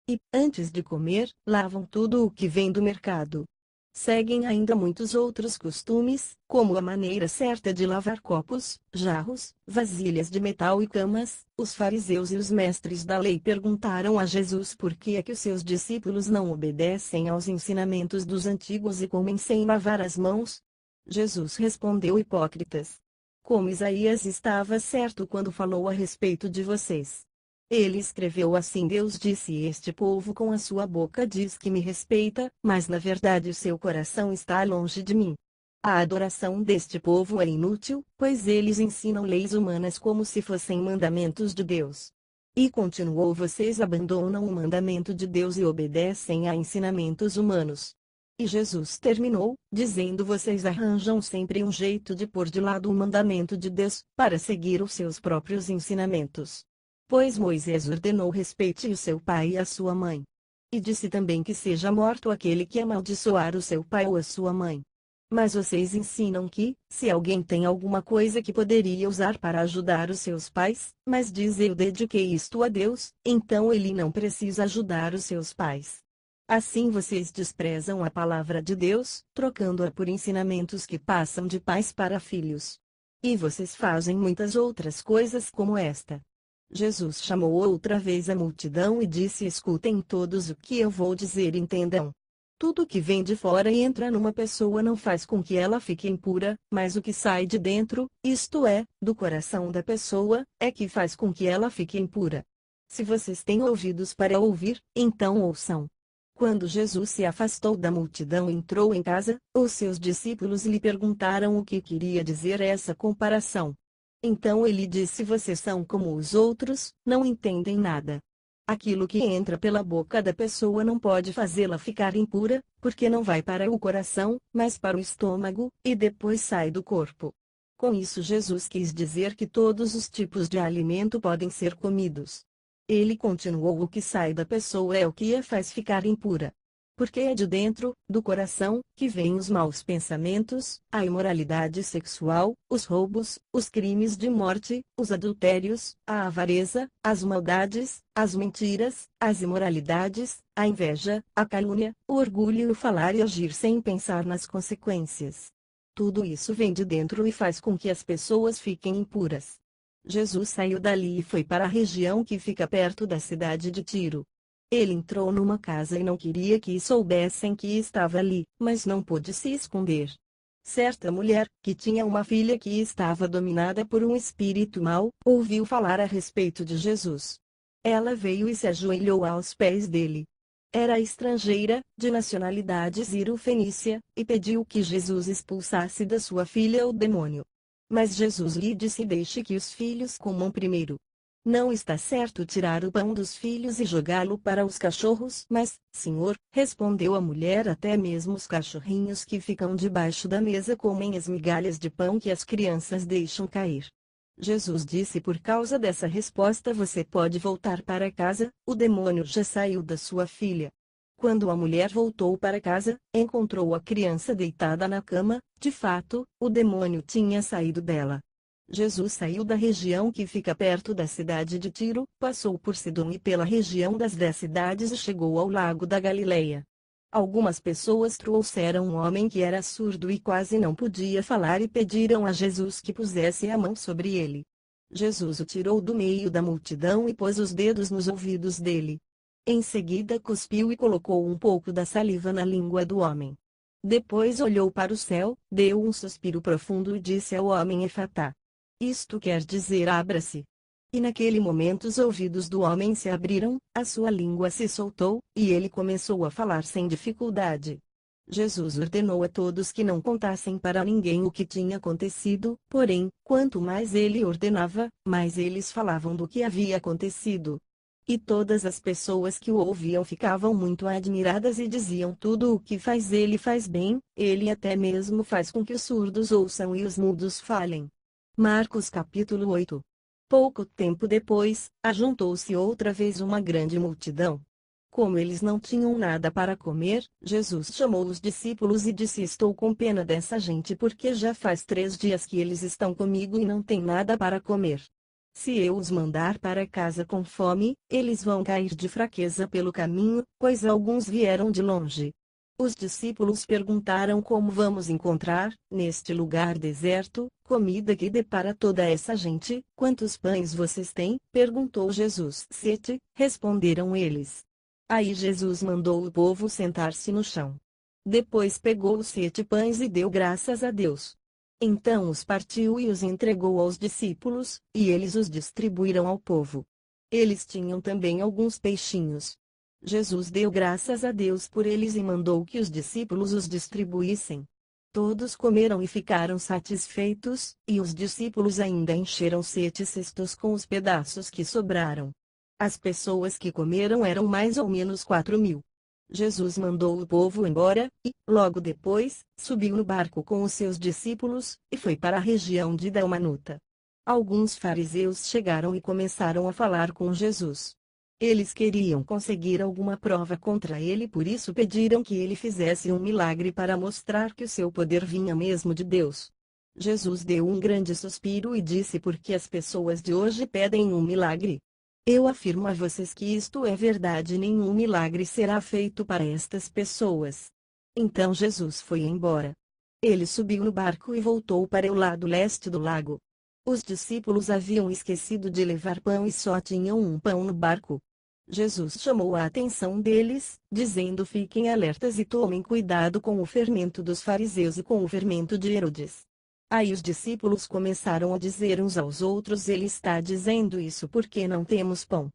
Speaker 1: E, antes de comer, lavam tudo o que vem do mercado. Seguem ainda muitos outros costumes, como a maneira certa de lavar copos, jarros, vasilhas de metal e camas. Os fariseus e os mestres da lei perguntaram a Jesus por que é que os seus discípulos não obedecem aos ensinamentos dos antigos e comem sem lavar as mãos. Jesus respondeu: hipócritas! Como Isaías estava certo quando falou a respeito de vocês. Ele escreveu assim: Deus disse: este povo com a sua boca diz que me respeita, mas na verdade o seu coração está longe de mim. A adoração deste povo é inútil, pois eles ensinam leis humanas como se fossem mandamentos de Deus. E continuou: vocês abandonam o mandamento de Deus e obedecem a ensinamentos humanos. E Jesus terminou, dizendo: vocês arranjam sempre um jeito de pôr de lado o mandamento de Deus, para seguir os seus próprios ensinamentos. Pois Moisés ordenou: respeite o seu pai e a sua mãe. E disse também que seja morto aquele que amaldiçoar o seu pai ou a sua mãe. Mas vocês ensinam que, se alguém tem alguma coisa que poderia usar para ajudar os seus pais, mas diz: eu dediquei isto a Deus, então ele não precisa ajudar os seus pais. Assim vocês desprezam a palavra de Deus, trocando-a por ensinamentos que passam de pais para filhos. E vocês fazem muitas outras coisas como esta. Jesus chamou outra vez a multidão e disse: escutem todos o que eu vou dizer e entendam. Tudo que vem de fora e entra numa pessoa não faz com que ela fique impura, mas o que sai de dentro, isto é, do coração da pessoa, é que faz com que ela fique impura. Se vocês têm ouvidos para ouvir, então ouçam. Quando Jesus se afastou da multidão e entrou em casa, os seus discípulos lhe perguntaram o que queria dizer essa comparação. Então ele disse: vocês são como os outros, não entendem nada. Aquilo que entra pela boca da pessoa não pode fazê-la ficar impura, porque não vai para o coração, mas para o estômago, e depois sai do corpo. Com isso Jesus quis dizer que todos os tipos de alimento podem ser comidos. Ele continuou: o que sai da pessoa é o que a faz ficar impura. Porque é de dentro, do coração, que vêm os maus pensamentos, a imoralidade sexual, os roubos, os crimes de morte, os adultérios, a avareza, as maldades, as mentiras, as imoralidades, a inveja, a calúnia, o orgulho e o falar e agir sem pensar nas consequências. Tudo isso vem de dentro e faz com que as pessoas fiquem impuras. Jesus saiu dali e foi para a região que fica perto da cidade de Tiro. Ele entrou numa casa e não queria que soubessem que estava ali, mas não pôde se esconder. Certa mulher, que tinha uma filha que estava dominada por um espírito mau, ouviu falar a respeito de Jesus. Ela veio e se ajoelhou aos pés dele. Era estrangeira, de nacionalidade ziro-fenícia, e pediu que Jesus expulsasse da sua filha o demônio. Mas Jesus lhe disse: deixe que os filhos comam primeiro. Não está certo tirar o pão dos filhos e jogá-lo para os cachorros. Mas, Senhor, respondeu a mulher, até mesmo os cachorrinhos que ficam debaixo da mesa comem as migalhas de pão que as crianças deixam cair. Jesus disse: por causa dessa resposta você pode voltar para casa, o demônio já saiu da sua filha. Quando a mulher voltou para casa, encontrou a criança deitada na cama. De fato, o demônio tinha saído dela. Jesus saiu da região que fica perto da cidade de Tiro, passou por Sidom e pela região das 10 cidades e chegou ao lago da Galileia. Algumas pessoas trouxeram um homem que era surdo e quase não podia falar e pediram a Jesus que pusesse a mão sobre ele. Jesus o tirou do meio da multidão e pôs os dedos nos ouvidos dele. Em seguida cuspiu e colocou um pouco da saliva na língua do homem. Depois olhou para o céu, deu um suspiro profundo e disse ao homem: Efatá. Isto quer dizer: abra-se. E naquele momento os ouvidos do homem se abriram, a sua língua se soltou, e ele começou a falar sem dificuldade. Jesus ordenou a todos que não contassem para ninguém o que tinha acontecido, porém, quanto mais ele ordenava, mais eles falavam do que havia acontecido. E todas as pessoas que o ouviam ficavam muito admiradas e diziam: tudo o que faz ele faz bem, ele até mesmo faz com que os surdos ouçam e os mudos falem. Marcos capítulo 8. Pouco tempo depois, ajuntou-se outra vez uma grande multidão. Como eles não tinham nada para comer, Jesus chamou os discípulos e disse: estou com pena dessa gente porque já faz 3 dias que eles estão comigo e não têm nada para comer. Se eu os mandar para casa com fome, eles vão cair de fraqueza pelo caminho, pois alguns vieram de longe. Os discípulos perguntaram: como vamos encontrar, neste lugar deserto, comida que dê para toda essa gente? Quantos pães vocês têm? Perguntou Jesus. 7, responderam eles. Aí Jesus mandou o povo sentar-se no chão. Depois pegou os 7 pães e deu graças a Deus. Então os partiu e os entregou aos discípulos, e eles os distribuíram ao povo. Eles tinham também alguns peixinhos. Jesus deu graças a Deus por eles e mandou que os discípulos os distribuíssem. Todos comeram e ficaram satisfeitos, e os discípulos ainda encheram 7 cestos com os pedaços que sobraram. As pessoas que comeram eram mais ou menos 4.000. Jesus mandou o povo embora, e, logo depois, subiu no barco com os seus discípulos, e foi para a região de Dalmanuta. Alguns fariseus chegaram e começaram a falar com Jesus. Eles queriam conseguir alguma prova contra ele, por isso pediram que ele fizesse um milagre para mostrar que o seu poder vinha mesmo de Deus. Jesus deu um grande suspiro e disse: por que as pessoas de hoje pedem um milagre? Eu afirmo a vocês que isto é verdade, nenhum milagre será feito para estas pessoas. Então Jesus foi embora. Ele subiu no barco e voltou para o lado leste do lago. Os discípulos haviam esquecido de levar pão e só tinham um pão no barco. Jesus chamou a atenção deles, dizendo: fiquem alertas e tomem cuidado com o fermento dos fariseus e com o fermento de Herodes. Aí os discípulos começaram a dizer uns aos outros: ele está dizendo isso porque não temos pão.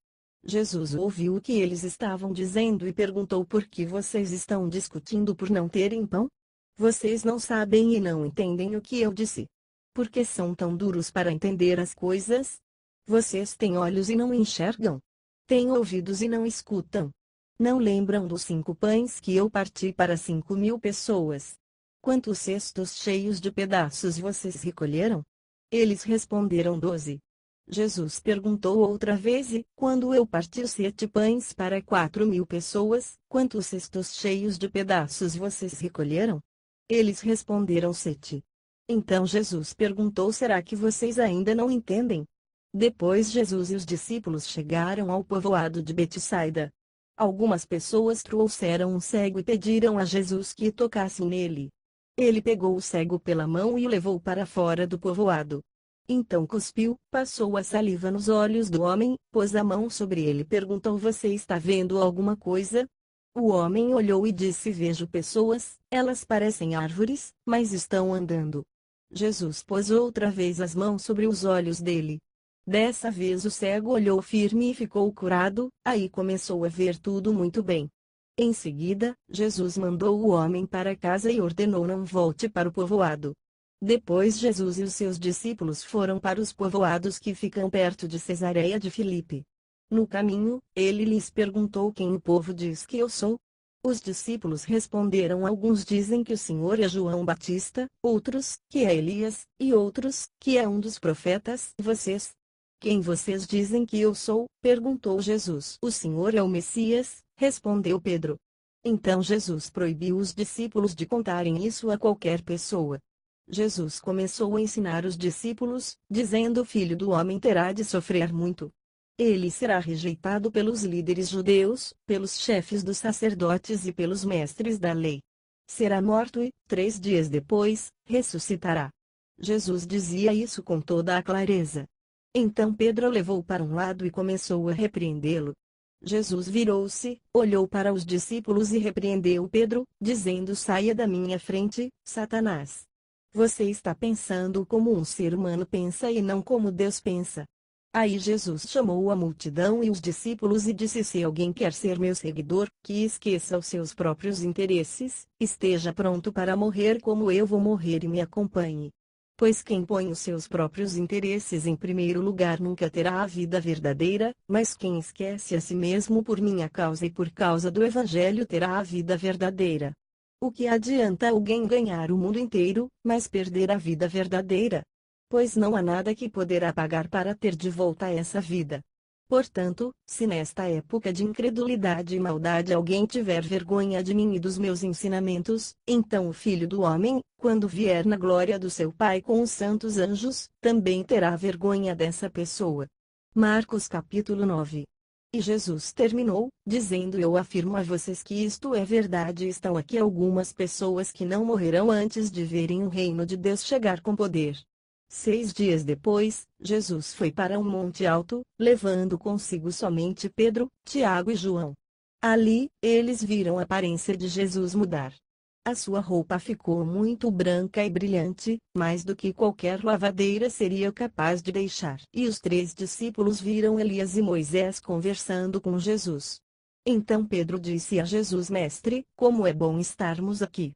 Speaker 1: Jesus ouviu o que eles estavam dizendo e perguntou: por que vocês estão discutindo por não terem pão? Vocês não sabem e não entendem o que eu disse. Por que são tão duros para entender as coisas? Vocês têm olhos e não enxergam. Têm ouvidos e não escutam. Não lembram dos 5 pães que eu parti para 5.000 pessoas? Quantos cestos cheios de pedaços vocês recolheram? Eles responderam: 12. Jesus perguntou outra vez: e, quando eu parti 7 pães para 4.000 pessoas, quantos cestos cheios de pedaços vocês recolheram? Eles responderam: 7. Então Jesus perguntou: será que vocês ainda não entendem? Depois Jesus e os discípulos chegaram ao povoado de Betsaida. Algumas pessoas trouxeram um cego e pediram a Jesus que tocasse nele. Ele pegou o cego pela mão e o levou para fora do povoado. Então cuspiu, passou a saliva nos olhos do homem, pôs a mão sobre ele e perguntou: você está vendo alguma coisa? O homem olhou e disse: vejo pessoas, elas parecem árvores, mas estão andando. Jesus pôs outra vez as mãos sobre os olhos dele. Dessa vez o cego olhou firme e ficou curado, aí começou a ver tudo muito bem. Em seguida, Jesus mandou o homem para casa e ordenou: não volte para o povoado. Depois Jesus e os seus discípulos foram para os povoados que ficam perto de Cesareia de Filipe. No caminho, ele lhes perguntou: quem o povo diz que eu sou? Os discípulos responderam: alguns dizem que o Senhor é João Batista, outros, que é Elias, e outros, que é um dos profetas. Vocês? Quem vocês dizem que eu sou? Perguntou Jesus. O Senhor é o Messias, respondeu Pedro. Então Jesus proibiu os discípulos de contarem isso a qualquer pessoa. Jesus começou a ensinar os discípulos, dizendo: o Filho do Homem terá de sofrer muito. Ele será rejeitado pelos líderes judeus, pelos chefes dos sacerdotes e pelos mestres da lei. Será morto e, 3 dias depois, ressuscitará. Jesus dizia isso com toda a clareza. Então Pedro o levou para um lado e começou a repreendê-lo. Jesus virou-se, olhou para os discípulos e repreendeu Pedro, dizendo: saia da minha frente, Satanás. Você está pensando como um ser humano pensa e não como Deus pensa. Aí Jesus chamou a multidão e os discípulos e disse: se alguém quer ser meu seguidor, que esqueça os seus próprios interesses, esteja pronto para morrer como eu vou morrer e me acompanhe. Pois quem põe os seus próprios interesses em primeiro lugar nunca terá a vida verdadeira, mas quem esquece a si mesmo por minha causa e por causa do Evangelho terá a vida verdadeira. O que adianta alguém ganhar o mundo inteiro, mas perder a vida verdadeira? Pois não há nada que poderá pagar para ter de volta essa vida. Portanto, se nesta época de incredulidade e maldade alguém tiver vergonha de mim e dos meus ensinamentos, então o Filho do Homem, quando vier na glória do seu Pai com os santos anjos, também terá vergonha dessa pessoa. Marcos capítulo 9. E Jesus terminou, dizendo: eu afirmo a vocês que isto é verdade. Estão aqui algumas pessoas que não morrerão antes de verem o reino de Deus chegar com poder. 6 dias depois, Jesus foi para um monte alto, levando consigo somente Pedro, Tiago e João. Ali, eles viram a aparência de Jesus mudar. A sua roupa ficou muito branca e brilhante, mais do que qualquer lavadeira seria capaz de deixar. E os 3 discípulos viram Elias e Moisés conversando com Jesus. Então Pedro disse a Jesus: Mestre, como é bom estarmos aqui.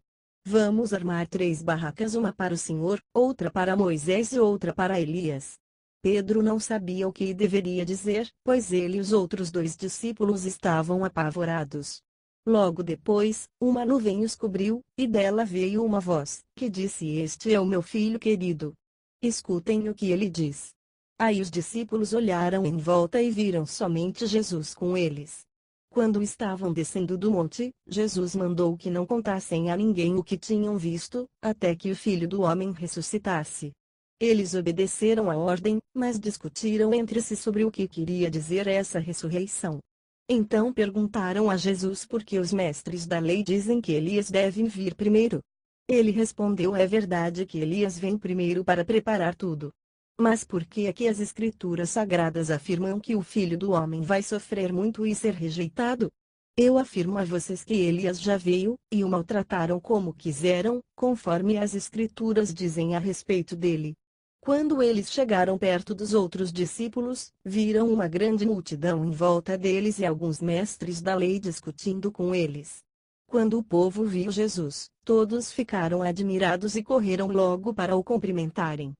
Speaker 1: Vamos armar 3 barracas, uma para o Senhor, outra para Moisés e outra para Elias. Pedro não sabia o que deveria dizer, pois ele e os outros 2 discípulos estavam apavorados. Logo depois, uma nuvem os cobriu, e dela veio uma voz, que disse: Este é o meu filho querido. Escutem o que ele diz. Aí os discípulos olharam em volta e viram somente Jesus com eles. Quando estavam descendo do monte, Jesus mandou que não contassem a ninguém o que tinham visto, até que o Filho do Homem ressuscitasse. Eles obedeceram à ordem, mas discutiram entre si sobre o que queria dizer essa ressurreição. Então perguntaram a Jesus por que os mestres da lei dizem que Elias deve vir primeiro. Ele respondeu: É verdade que Elias vem primeiro para preparar tudo. Mas por que é que as Escrituras Sagradas afirmam que o Filho do Homem vai sofrer muito e ser rejeitado? Eu afirmo a vocês que Elias já veio, e o maltrataram como quiseram, conforme as Escrituras dizem a respeito dele. Quando eles chegaram perto dos outros discípulos, viram uma grande multidão em volta deles e alguns mestres da lei discutindo com eles. Quando o povo viu Jesus, todos ficaram admirados e correram logo para o cumprimentarem.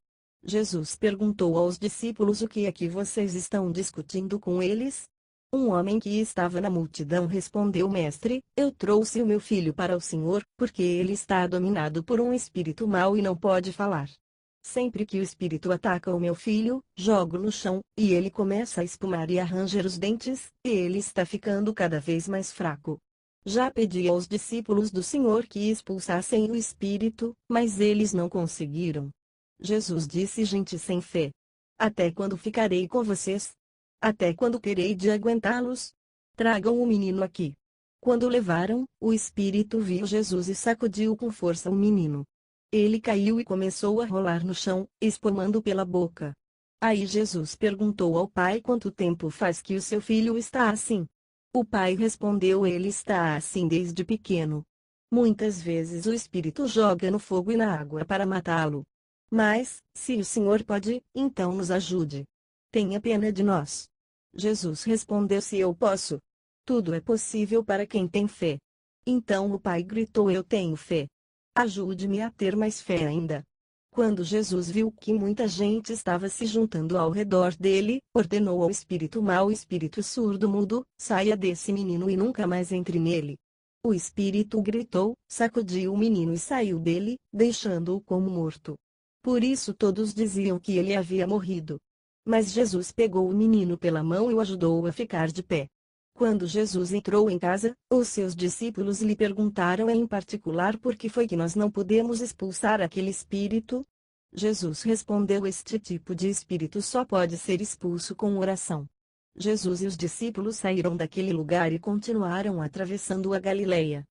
Speaker 1: Jesus perguntou aos discípulos: O que é que vocês estão discutindo com eles? Um homem que estava na multidão respondeu: Mestre, eu trouxe o meu filho para o Senhor, porque ele está dominado por um espírito mau e não pode falar. Sempre que o espírito ataca o meu filho, jogo no chão, e ele começa a espumar e a ranger os dentes, e ele está ficando cada vez mais fraco. Já pedi aos discípulos do Senhor que expulsassem o espírito, mas eles não conseguiram. Jesus disse: Gente sem fé. Até quando ficarei com vocês? Até quando terei de aguentá-los? Tragam o menino aqui. Quando levaram, o espírito viu Jesus e sacudiu com força o menino. Ele caiu e começou a rolar no chão, espumando pela boca. Aí Jesus perguntou ao pai: Quanto tempo faz que o seu filho está assim? O pai respondeu: Ele está assim desde pequeno. Muitas vezes o espírito joga no fogo e na água para matá-lo. Mas, se o Senhor pode, então nos ajude. Tenha pena de nós. Jesus respondeu: Se eu posso. Tudo é possível para quem tem fé. Então o pai gritou: Eu tenho fé. Ajude-me a ter mais fé ainda. Quando Jesus viu que muita gente estava se juntando ao redor dele, ordenou ao espírito mau, espírito surdo-mudo: Saia desse menino e nunca mais entre nele. O espírito gritou, sacudiu o menino e saiu dele, deixando-o como morto. Por isso todos diziam que ele havia morrido. Mas Jesus pegou o menino pela mão e o ajudou a ficar de pé. Quando Jesus entrou em casa, os seus discípulos lhe perguntaram em particular por que foi que nós não podemos expulsar aquele espírito. Jesus respondeu: Este tipo de espírito só pode ser expulso com oração. Jesus e os discípulos saíram daquele lugar e continuaram atravessando a Galileia.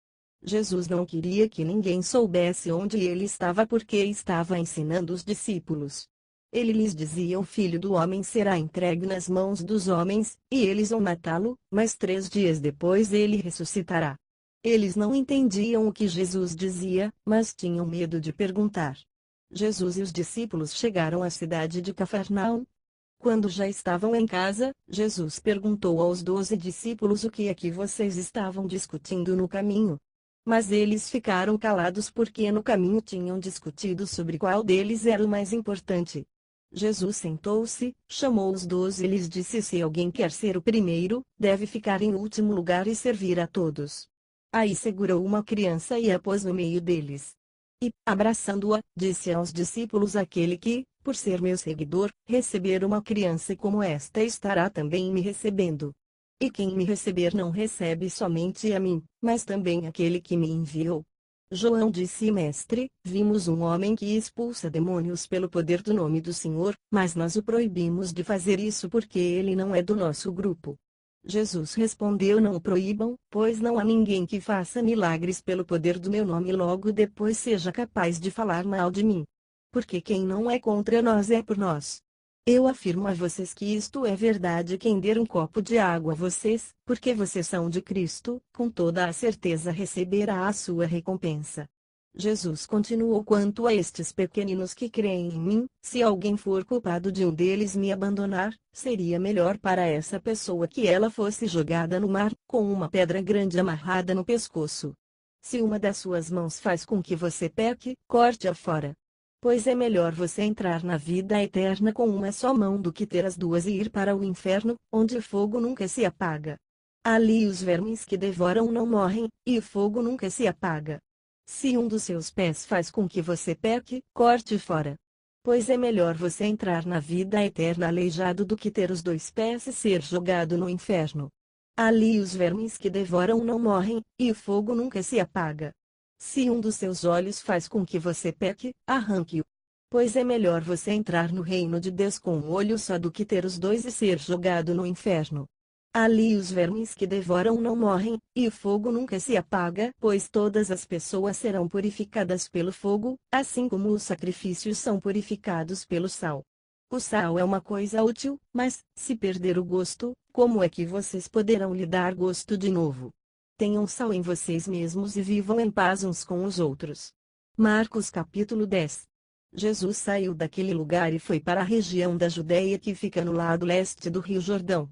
Speaker 1: Jesus não queria que ninguém soubesse onde ele estava porque estava ensinando os discípulos. Ele lhes dizia: O Filho do Homem será entregue nas mãos dos homens, e eles vão matá-lo, mas 3 dias depois ele ressuscitará. Eles não entendiam o que Jesus dizia, mas tinham medo de perguntar. Jesus e os discípulos chegaram à cidade de Cafarnaum. Quando já estavam em casa, Jesus perguntou aos 12 discípulos: O que é que vocês estavam discutindo no caminho? Mas eles ficaram calados porque no caminho tinham discutido sobre qual deles era o mais importante. Jesus sentou-se, chamou os 12 e lhes disse: Se alguém quer ser o primeiro, deve ficar em último lugar e servir a todos. Aí segurou uma criança e a pôs no meio deles. E, abraçando-a, disse aos discípulos: Aquele que, por ser meu seguidor, receber uma criança como esta estará também me recebendo. E quem me receber não recebe somente a mim, mas também aquele que me enviou. João disse: Mestre, vimos um homem que expulsa demônios pelo poder do nome do Senhor, mas nós o proibimos de fazer isso porque ele não é do nosso grupo. Jesus respondeu: Não o proíbam, pois não há ninguém que faça milagres pelo poder do meu nome e logo depois seja capaz de falar mal de mim. Porque quem não é contra nós é por nós. Eu afirmo a vocês que isto é verdade: quem der um copo de água a vocês, porque vocês são de Cristo, com toda a certeza receberá a sua recompensa. Jesus continuou: Quanto a estes pequeninos que creem em mim, se alguém for culpado de um deles me abandonar, seria melhor para essa pessoa que ela fosse jogada no mar, com uma pedra grande amarrada no pescoço. Se uma das suas mãos faz com que você peque, corte-a fora. Pois é melhor você entrar na vida eterna com uma só mão do que ter as duas e ir para o inferno, onde o fogo nunca se apaga. Ali os vermes que devoram não morrem, e o fogo nunca se apaga. Se um dos seus pés faz com que você peque, corte fora. Pois é melhor você entrar na vida eterna aleijado do que ter os dois pés e ser jogado no inferno. Ali os vermes que devoram não morrem, e o fogo nunca se apaga. Se um dos seus olhos faz com que você peque, arranque-o. Pois é melhor você entrar no reino de Deus com um olho só do que ter os dois e ser jogado no inferno. Ali os vermes que devoram não morrem, e o fogo nunca se apaga, pois todas as pessoas serão purificadas pelo fogo, assim como os sacrifícios são purificados pelo sal. O sal é uma coisa útil, mas, se perder o gosto, como é que vocês poderão lhe dar gosto de novo? Tenham sal em vocês mesmos e vivam em paz uns com os outros. Marcos capítulo 10. Jesus saiu daquele lugar e foi para a região da Judéia que fica no lado leste do Rio Jordão.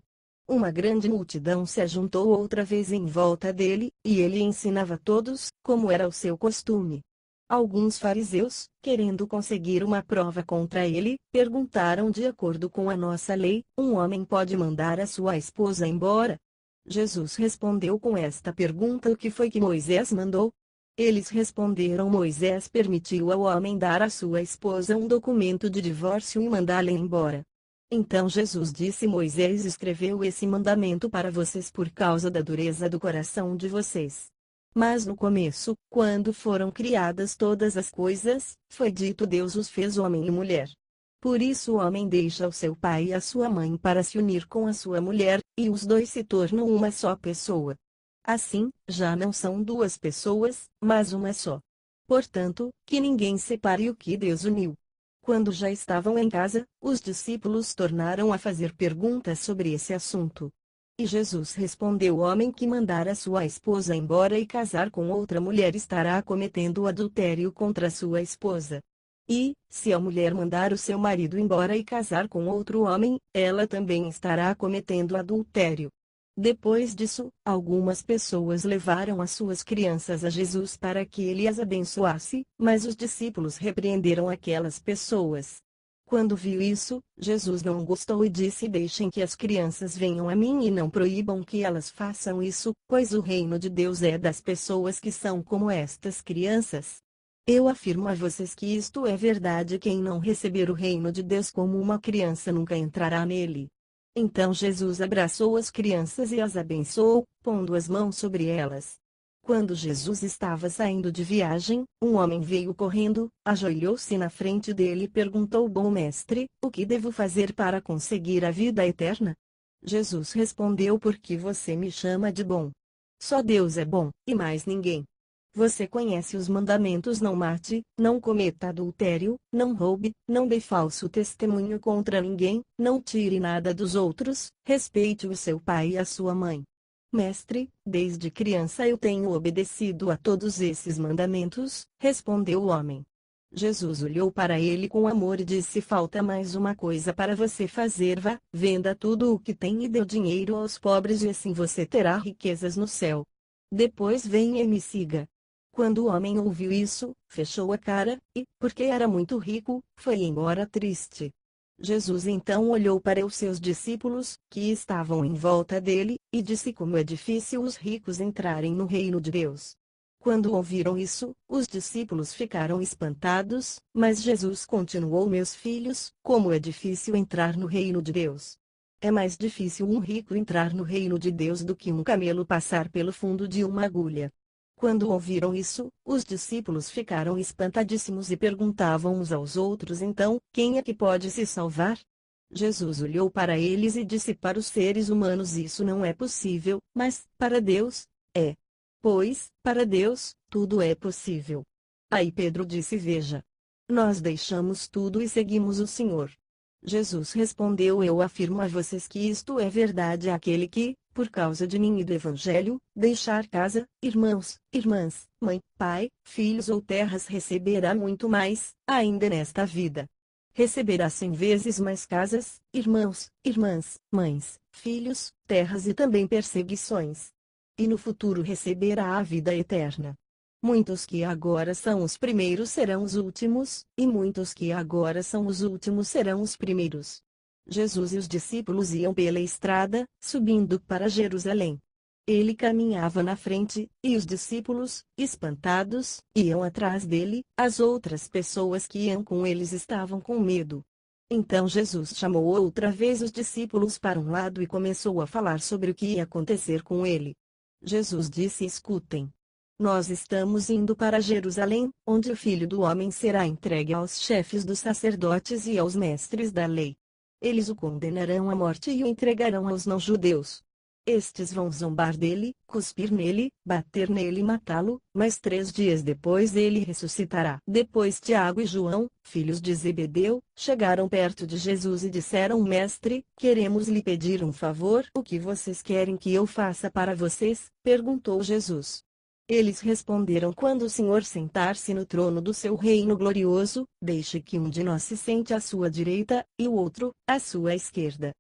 Speaker 1: Uma grande multidão se ajuntou outra vez em volta dele, e ele ensinava a todos, como era o seu costume. Alguns fariseus, querendo conseguir uma prova contra ele, perguntaram: de acordo com a nossa lei, um homem pode mandar a sua esposa embora? Jesus respondeu com esta pergunta: o que foi que Moisés mandou? Eles responderam: Moisés permitiu ao homem dar à sua esposa um documento de divórcio e mandá-la embora. Então Jesus disse: Moisés escreveu esse mandamento para vocês por causa da dureza do coração de vocês. Mas no começo, quando foram criadas todas as coisas, foi dito: Deus os fez homem e mulher. Por isso o homem deixa o seu pai e a sua mãe para se unir com a sua mulher, e os dois se tornam uma só pessoa. Assim, já não são duas pessoas, mas uma só. Portanto, que ninguém separe o que Deus uniu. Quando já estavam em casa, os discípulos tornaram a fazer perguntas sobre esse assunto. E Jesus respondeu: o homem que mandar a sua esposa embora e casar com outra mulher estará cometendo adultério contra sua esposa. E, se a mulher mandar o seu marido embora e casar com outro homem, ela também estará cometendo adultério. Depois disso, algumas pessoas levaram as suas crianças a Jesus para que ele as abençoasse, mas os discípulos repreenderam aquelas pessoas. Quando viu isso, Jesus não gostou e disse: deixem que as crianças venham a mim e não proíbam que elas façam isso, pois o reino de Deus é das pessoas que são como estas crianças. Eu afirmo a vocês que isto é verdade: quem não receber o reino de Deus como uma criança nunca entrará nele. Então Jesus abraçou as crianças e as abençoou, pondo as mãos sobre elas. Quando Jesus estava saindo de viagem, um homem veio correndo, ajoelhou-se na frente dele e perguntou: Bom mestre, o que devo fazer para conseguir a vida eterna? Jesus respondeu: Por que você me chama de bom? Só Deus é bom, e mais ninguém. Você conhece os mandamentos: não mate, não cometa adultério, não roube, não dê falso testemunho contra ninguém, não tire nada dos outros, respeite o seu pai e a sua mãe. Mestre, desde criança eu tenho obedecido a todos esses mandamentos, respondeu o homem. Jesus olhou para ele com amor e disse: falta mais uma coisa para você fazer. Vá, venda tudo o que tem e dê o dinheiro aos pobres e assim você terá riquezas no céu. Depois venha e me siga. Quando o homem ouviu isso, fechou a cara, e, porque era muito rico, foi embora triste. Jesus então olhou para os seus discípulos, que estavam em volta dele, e disse: como é difícil os ricos entrarem no reino de Deus. Quando ouviram isso, os discípulos ficaram espantados, mas Jesus continuou: meus filhos, como é difícil entrar no reino de Deus. É mais difícil um rico entrar no reino de Deus do que um camelo passar pelo fundo de uma agulha. Quando ouviram isso, os discípulos ficaram espantadíssimos e perguntavam uns aos outros: então, quem é que pode se salvar? Jesus olhou para eles e disse: para os seres humanos isso não é possível, mas, para Deus, é. Pois, para Deus, tudo é possível. Aí Pedro disse: veja. Nós deixamos tudo e seguimos o Senhor. Jesus respondeu: eu afirmo a vocês que isto é verdade: aquele que, por causa de mim e do Evangelho, deixar casa, irmãos, irmãs, mãe, pai, filhos ou terras receberá muito mais, ainda nesta vida. Receberá 100 vezes mais casas, irmãos, irmãs, mães, filhos, terras e também perseguições. E no futuro receberá a vida eterna. Muitos que agora são os primeiros serão os últimos, e muitos que agora são os últimos serão os primeiros. Jesus e os discípulos iam pela estrada, subindo para Jerusalém. Ele caminhava na frente, e os discípulos, espantados, iam atrás dele. As outras pessoas que iam com eles estavam com medo. Então Jesus chamou outra vez os discípulos para um lado e começou a falar sobre o que ia acontecer com ele. Jesus disse: Escutem. Nós estamos indo para Jerusalém, onde o Filho do Homem será entregue aos chefes dos sacerdotes e aos mestres da lei. Eles o condenarão à morte e o entregarão aos não-judeus. Estes vão zombar dele, cuspir nele, bater nele e matá-lo, mas 3 dias depois ele ressuscitará. Depois Tiago e João, filhos de Zebedeu, chegaram perto de Jesus e disseram: Mestre, queremos lhe pedir um favor. O que vocês querem que eu faça para vocês? Perguntou Jesus. Eles responderam: Quando o Senhor sentar-se no trono do seu reino glorioso, deixe que um de nós se sente à sua direita, e o outro, à sua esquerda.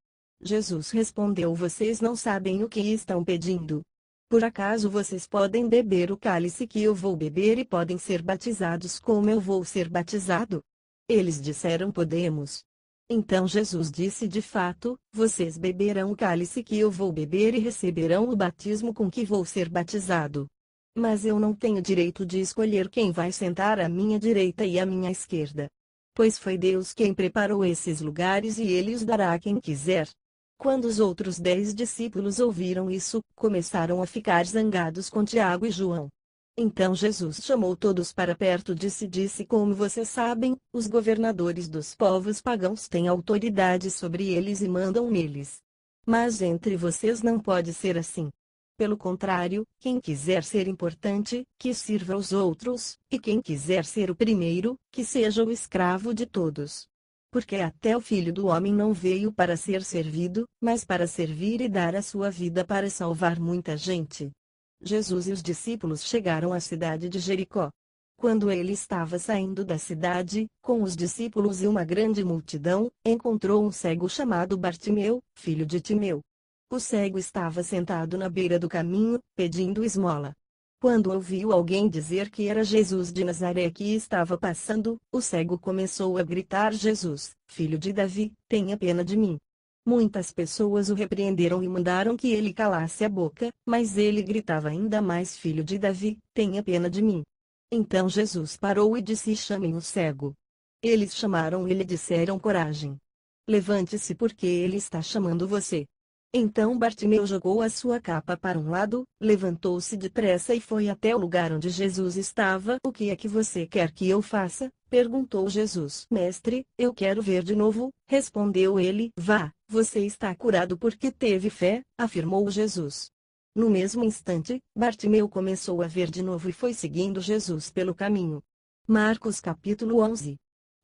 Speaker 1: Jesus respondeu: Vocês não sabem o que estão pedindo. Por acaso vocês podem beber o cálice que eu vou beber e podem ser batizados como eu vou ser batizado? Eles disseram: Podemos. Então Jesus disse: De fato, vocês beberão o cálice que eu vou beber e receberão o batismo com que vou ser batizado. Mas eu não tenho direito de escolher quem vai sentar à minha direita e à minha esquerda. Pois foi Deus quem preparou esses lugares e Ele os dará a quem quiser. Quando os outros 10 discípulos ouviram isso, começaram a ficar zangados com Tiago e João. Então Jesus chamou todos para perto de si e disse: Como vocês sabem, os governadores dos povos pagãos têm autoridade sobre eles e mandam neles. Mas entre vocês não pode ser assim. Pelo contrário, quem quiser ser importante, que sirva aos outros, e quem quiser ser o primeiro, que seja o escravo de todos. Porque até o Filho do Homem não veio para ser servido, mas para servir e dar a sua vida para salvar muita gente. Jesus e os discípulos chegaram à cidade de Jericó. Quando ele estava saindo da cidade, com os discípulos e uma grande multidão, encontrou um cego chamado Bartimeu, filho de Timeu. O cego estava sentado na beira do caminho, pedindo esmola. Quando ouviu alguém dizer que era Jesus de Nazaré que estava passando, o cego começou a gritar: Jesus, filho de Davi, tenha pena de mim. Muitas pessoas o repreenderam e mandaram que ele calasse a boca, mas ele gritava ainda mais: Filho de Davi, tenha pena de mim. Então Jesus parou e disse: Chamem o cego. Eles chamaram ele e disseram: Coragem. Levante-se porque ele está chamando você. Então Bartimeu jogou a sua capa para um lado, levantou-se depressa e foi até o lugar onde Jesus estava. O que é que você quer que eu faça? Perguntou Jesus. Mestre, eu quero ver de novo, respondeu ele. Vá, você está curado porque teve fé, afirmou Jesus. No mesmo instante, Bartimeu começou a ver de novo e foi seguindo Jesus pelo caminho. Marcos capítulo 11.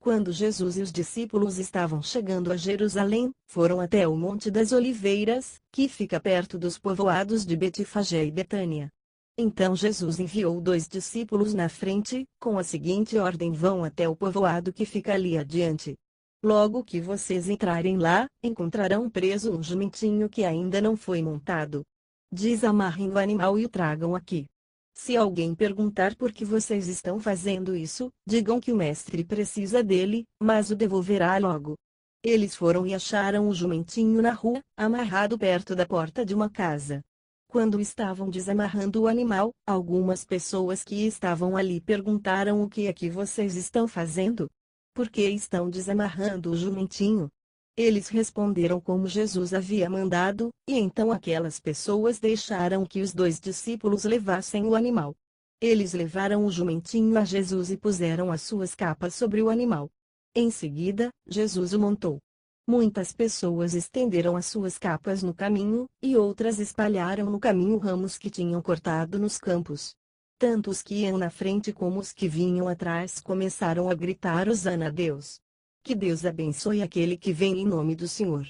Speaker 1: Quando Jesus e os discípulos estavam chegando a Jerusalém, foram até o Monte das Oliveiras, que fica perto dos povoados de Betfagé e Betânia. Então Jesus enviou 2 discípulos na frente, com a seguinte ordem: Vão até o povoado que fica ali adiante. Logo que vocês entrarem lá, encontrarão preso um jumentinho que ainda não foi montado. Desamarrem o animal e o tragam aqui. Se alguém perguntar por que vocês estão fazendo isso, digam que o mestre precisa dele, mas o devolverá logo. Eles foram e acharam o jumentinho na rua, amarrado perto da porta de uma casa. Quando estavam desamarrando o animal, algumas pessoas que estavam ali perguntaram: O que é que vocês estão fazendo? Por que estão desamarrando o jumentinho? Eles responderam como Jesus havia mandado, e então aquelas pessoas deixaram que os 2 discípulos levassem o animal. Eles levaram o jumentinho a Jesus e puseram as suas capas sobre o animal. Em seguida, Jesus o montou. Muitas pessoas estenderam as suas capas no caminho, e outras espalharam no caminho ramos que tinham cortado nos campos. Tanto os que iam na frente como os que vinham atrás começaram a gritar: Hosana a Deus! Que Deus abençoe aquele que vem em nome do Senhor.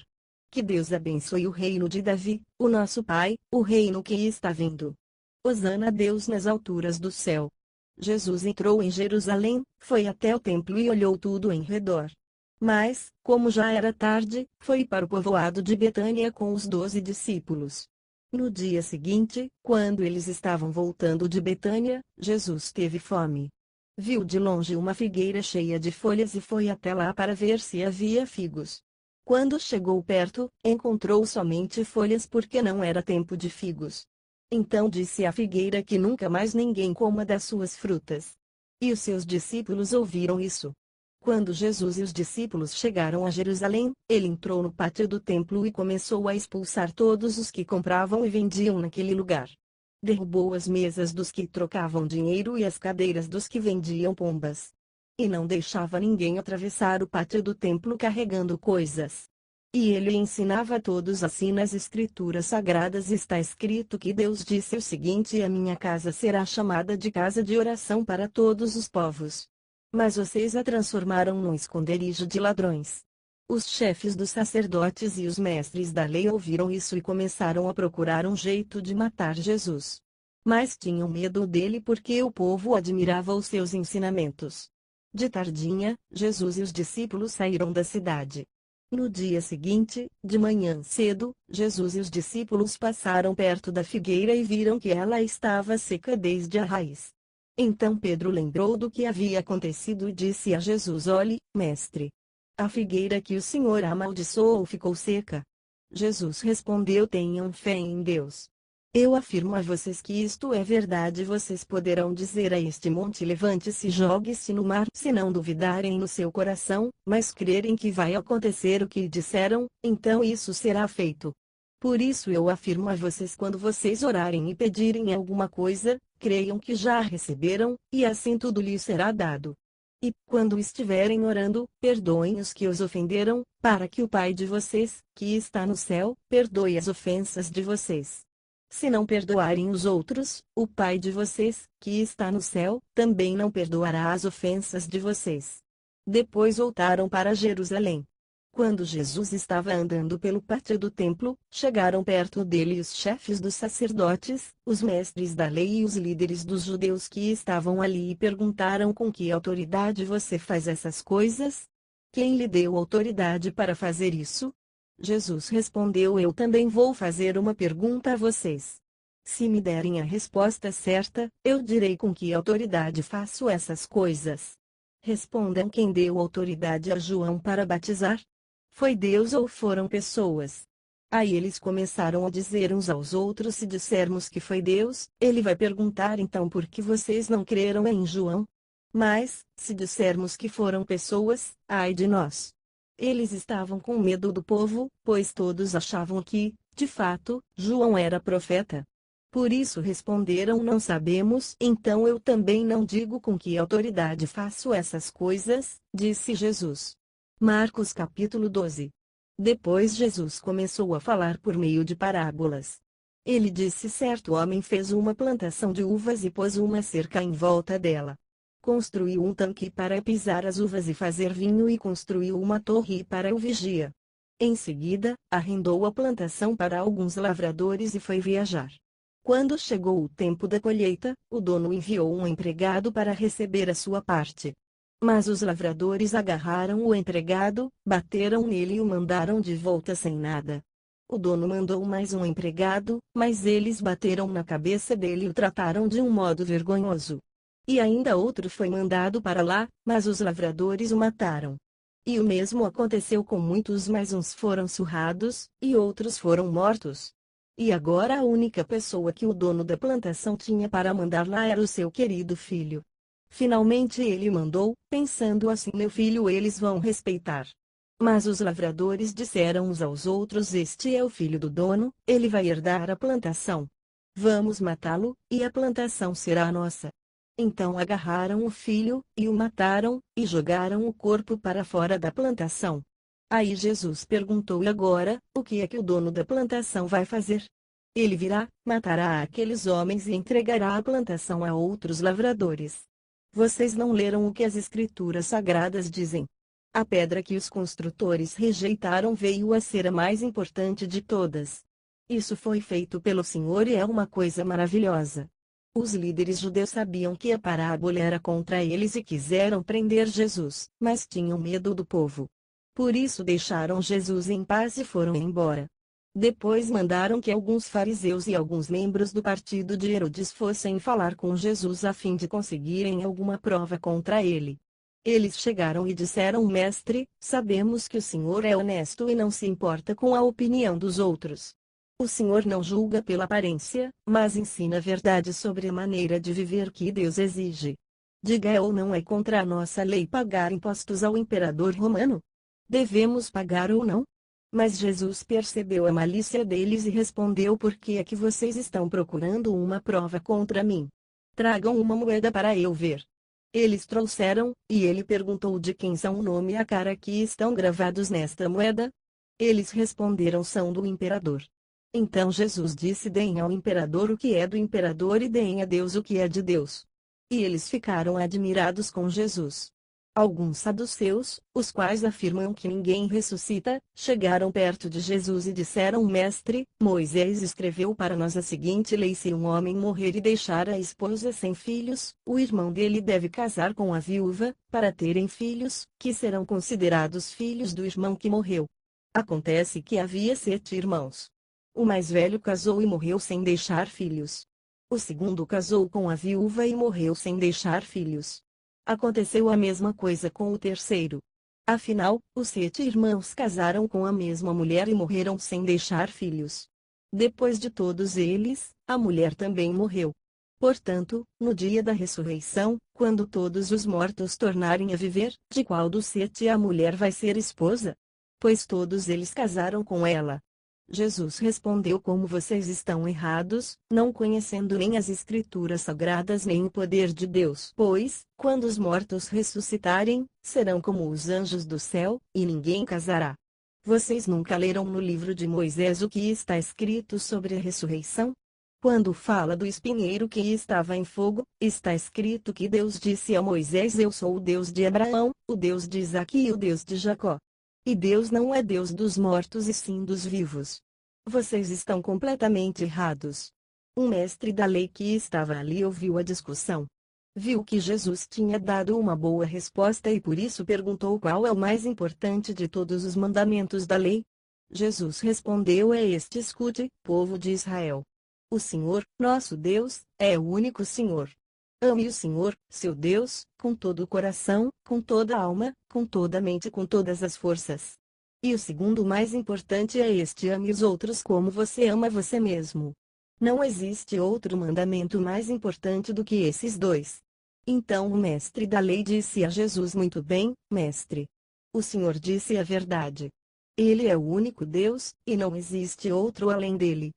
Speaker 1: Que Deus abençoe o reino de Davi, o nosso Pai, o reino que está vindo. Hosana a Deus nas alturas do céu. Jesus entrou em Jerusalém, foi até o templo e olhou tudo em redor. Mas, como já era tarde, foi para o povoado de Betânia com os 12 discípulos. No dia seguinte, quando eles estavam voltando de Betânia, Jesus teve fome. Viu de longe uma figueira cheia de folhas e foi até lá para ver se havia figos. Quando chegou perto, encontrou somente folhas porque não era tempo de figos. Então disse à figueira que nunca mais ninguém coma das suas frutas. E os seus discípulos ouviram isso. Quando Jesus e os discípulos chegaram a Jerusalém, ele entrou no pátio do templo e começou a expulsar todos os que compravam e vendiam naquele lugar. Derrubou as mesas dos que trocavam dinheiro e as cadeiras dos que vendiam pombas. E não deixava ninguém atravessar o pátio do templo carregando coisas. E ele ensinava a todos assim nas Escrituras Sagradas está escrito que Deus disse o seguinte: a minha casa será chamada de casa de oração para todos os povos. Mas vocês a transformaram num esconderijo de ladrões. Os chefes dos sacerdotes e os mestres da lei ouviram isso e começaram a procurar um jeito de matar Jesus. Mas tinham medo dele porque o povo admirava os seus ensinamentos. De tardinha, Jesus e os discípulos saíram da cidade. No dia seguinte, de manhã cedo, Jesus e os discípulos passaram perto da figueira e viram que ela estava seca desde a raiz. Então Pedro lembrou do que havia acontecido e disse a Jesus: olhe, mestre, a figueira que o Senhor amaldiçoou ficou seca. Jesus respondeu: tenham fé em Deus. Eu afirmo a vocês que isto é verdade. Vocês poderão dizer a este monte: levante-se e jogue-se no mar. Se não duvidarem no seu coração, mas crerem que vai acontecer o que disseram, então isso será feito. Por isso eu afirmo a vocês: quando vocês orarem e pedirem alguma coisa, creiam que já a receberam, e assim tudo lhes será dado. E, quando estiverem orando, perdoem os que os ofenderam, para que o Pai de vocês, que está no céu, perdoe as ofensas de vocês. Se não perdoarem os outros, o Pai de vocês, que está no céu, também não perdoará as ofensas de vocês. Depois voltaram para Jerusalém. Quando Jesus estava andando pelo pátio do templo, chegaram perto dele os chefes dos sacerdotes, os mestres da lei e os líderes dos judeus que estavam ali e perguntaram: com que autoridade você faz essas coisas? Quem lhe deu autoridade para fazer isso? Jesus respondeu: eu também vou fazer uma pergunta a vocês. Se me derem a resposta certa, eu direi com que autoridade faço essas coisas. Respondam: quem deu autoridade a João para batizar? Foi Deus ou foram pessoas? Aí eles começaram a dizer uns aos outros: se dissermos que foi Deus, ele vai perguntar então por que vocês não creram em João? Mas, se dissermos que foram pessoas, ai de nós. Eles estavam com medo do povo, pois todos achavam que, de fato, João era profeta. Por isso responderam: não sabemos. Então eu também não digo com que autoridade faço essas coisas, disse Jesus. Marcos capítulo 12. Depois Jesus começou a falar por meio de parábolas. Ele disse: certo homem fez uma plantação de uvas e pôs uma cerca em volta dela. Construiu um tanque para pisar as uvas e fazer vinho e construiu uma torre para o vigia. Em seguida, arrendou a plantação para alguns lavradores e foi viajar. Quando chegou o tempo da colheita, o dono enviou um empregado para receber a sua parte. Mas os lavradores agarraram o empregado, bateram nele e o mandaram de volta sem nada. O dono mandou mais um empregado, mas eles bateram na cabeça dele e o trataram de um modo vergonhoso. E ainda outro foi mandado para lá, mas os lavradores o mataram. E o mesmo aconteceu com muitos, mas uns foram surrados, e outros foram mortos. E agora a única pessoa que o dono da plantação tinha para mandar lá era o seu querido filho. Finalmente ele mandou, pensando assim: meu filho eles vão respeitar. Mas os lavradores disseram uns aos outros: este é o filho do dono, ele vai herdar a plantação. Vamos matá-lo, e a plantação será nossa. Então agarraram o filho, e o mataram, e jogaram o corpo para fora da plantação. Aí Jesus perguntou: e agora, o que é que o dono da plantação vai fazer? Ele virá, matará aqueles homens e entregará a plantação a outros lavradores. Vocês não leram o que as Escrituras Sagradas dizem? A pedra que os construtores rejeitaram veio a ser a mais importante de todas. Isso foi feito pelo Senhor e é uma coisa maravilhosa. Os líderes judeus sabiam que a parábola era contra eles e quiseram prender Jesus, mas tinham medo do povo. Por isso deixaram Jesus em paz e foram embora. Depois mandaram que alguns fariseus e alguns membros do partido de Herodes fossem falar com Jesus a fim de conseguirem alguma prova contra ele. Eles chegaram e disseram: Mestre, sabemos que o Senhor é honesto e não se importa com a opinião dos outros. O Senhor não julga pela aparência, mas ensina a verdade sobre a maneira de viver que Deus exige. Diga: é ou não é contra a nossa lei pagar impostos ao imperador romano? Devemos pagar ou não? Mas Jesus percebeu a malícia deles e respondeu: por que é que vocês estão procurando uma prova contra mim? Tragam uma moeda para eu ver. Eles trouxeram, e ele perguntou: de quem são o nome e a cara que estão gravados nesta moeda? Eles responderam: são do imperador. Então Jesus disse: deem ao imperador o que é do imperador e deem a Deus o que é de Deus. E eles ficaram admirados com Jesus. Alguns saduceus, os quais afirmam que ninguém ressuscita, chegaram perto de Jesus e disseram: Mestre, Moisés escreveu para nós a seguinte lei: se um homem morrer e deixar a esposa sem filhos, o irmão dele deve casar com a viúva, para terem filhos, que serão considerados filhos do irmão que morreu. Acontece que havia 7 irmãos. O mais velho casou e morreu sem deixar filhos. O segundo casou com a viúva e morreu sem deixar filhos. Aconteceu a mesma coisa com o terceiro. Afinal, os 7 irmãos casaram com a mesma mulher e morreram sem deixar filhos. Depois de todos eles, a mulher também morreu. Portanto, no dia da ressurreição, quando todos os mortos tornarem a viver, de qual dos 7 a mulher vai ser esposa? Pois todos eles casaram com ela. Jesus respondeu: como vocês estão errados, não conhecendo nem as Escrituras Sagradas nem o poder de Deus. Pois, quando os mortos ressuscitarem, serão como os anjos do céu, e ninguém casará. Vocês nunca leram no livro de Moisés o que está escrito sobre a ressurreição? Quando fala do espinheiro que estava em fogo, está escrito que Deus disse a Moisés: eu sou o Deus de Abraão, o Deus de Isaque e o Deus de Jacó. E Deus não é Deus dos mortos e sim dos vivos. Vocês estão completamente errados. Um mestre da lei que estava ali ouviu a discussão. Viu que Jesus tinha dado uma boa resposta e por isso perguntou qual é o mais importante de todos os mandamentos da lei. Jesus respondeu: é este: escute, povo de Israel. O Senhor, nosso Deus, é o único Senhor. Ame o Senhor, seu Deus, com todo o coração, com toda a alma, com toda a mente e com todas as forças. E o segundo mais importante é este: ame os outros como você ama você mesmo. Não existe outro mandamento mais importante do que esses dois. Então o mestre da lei disse a Jesus: muito bem, mestre. O Senhor disse a verdade. Ele é o único Deus, e não existe outro além dele.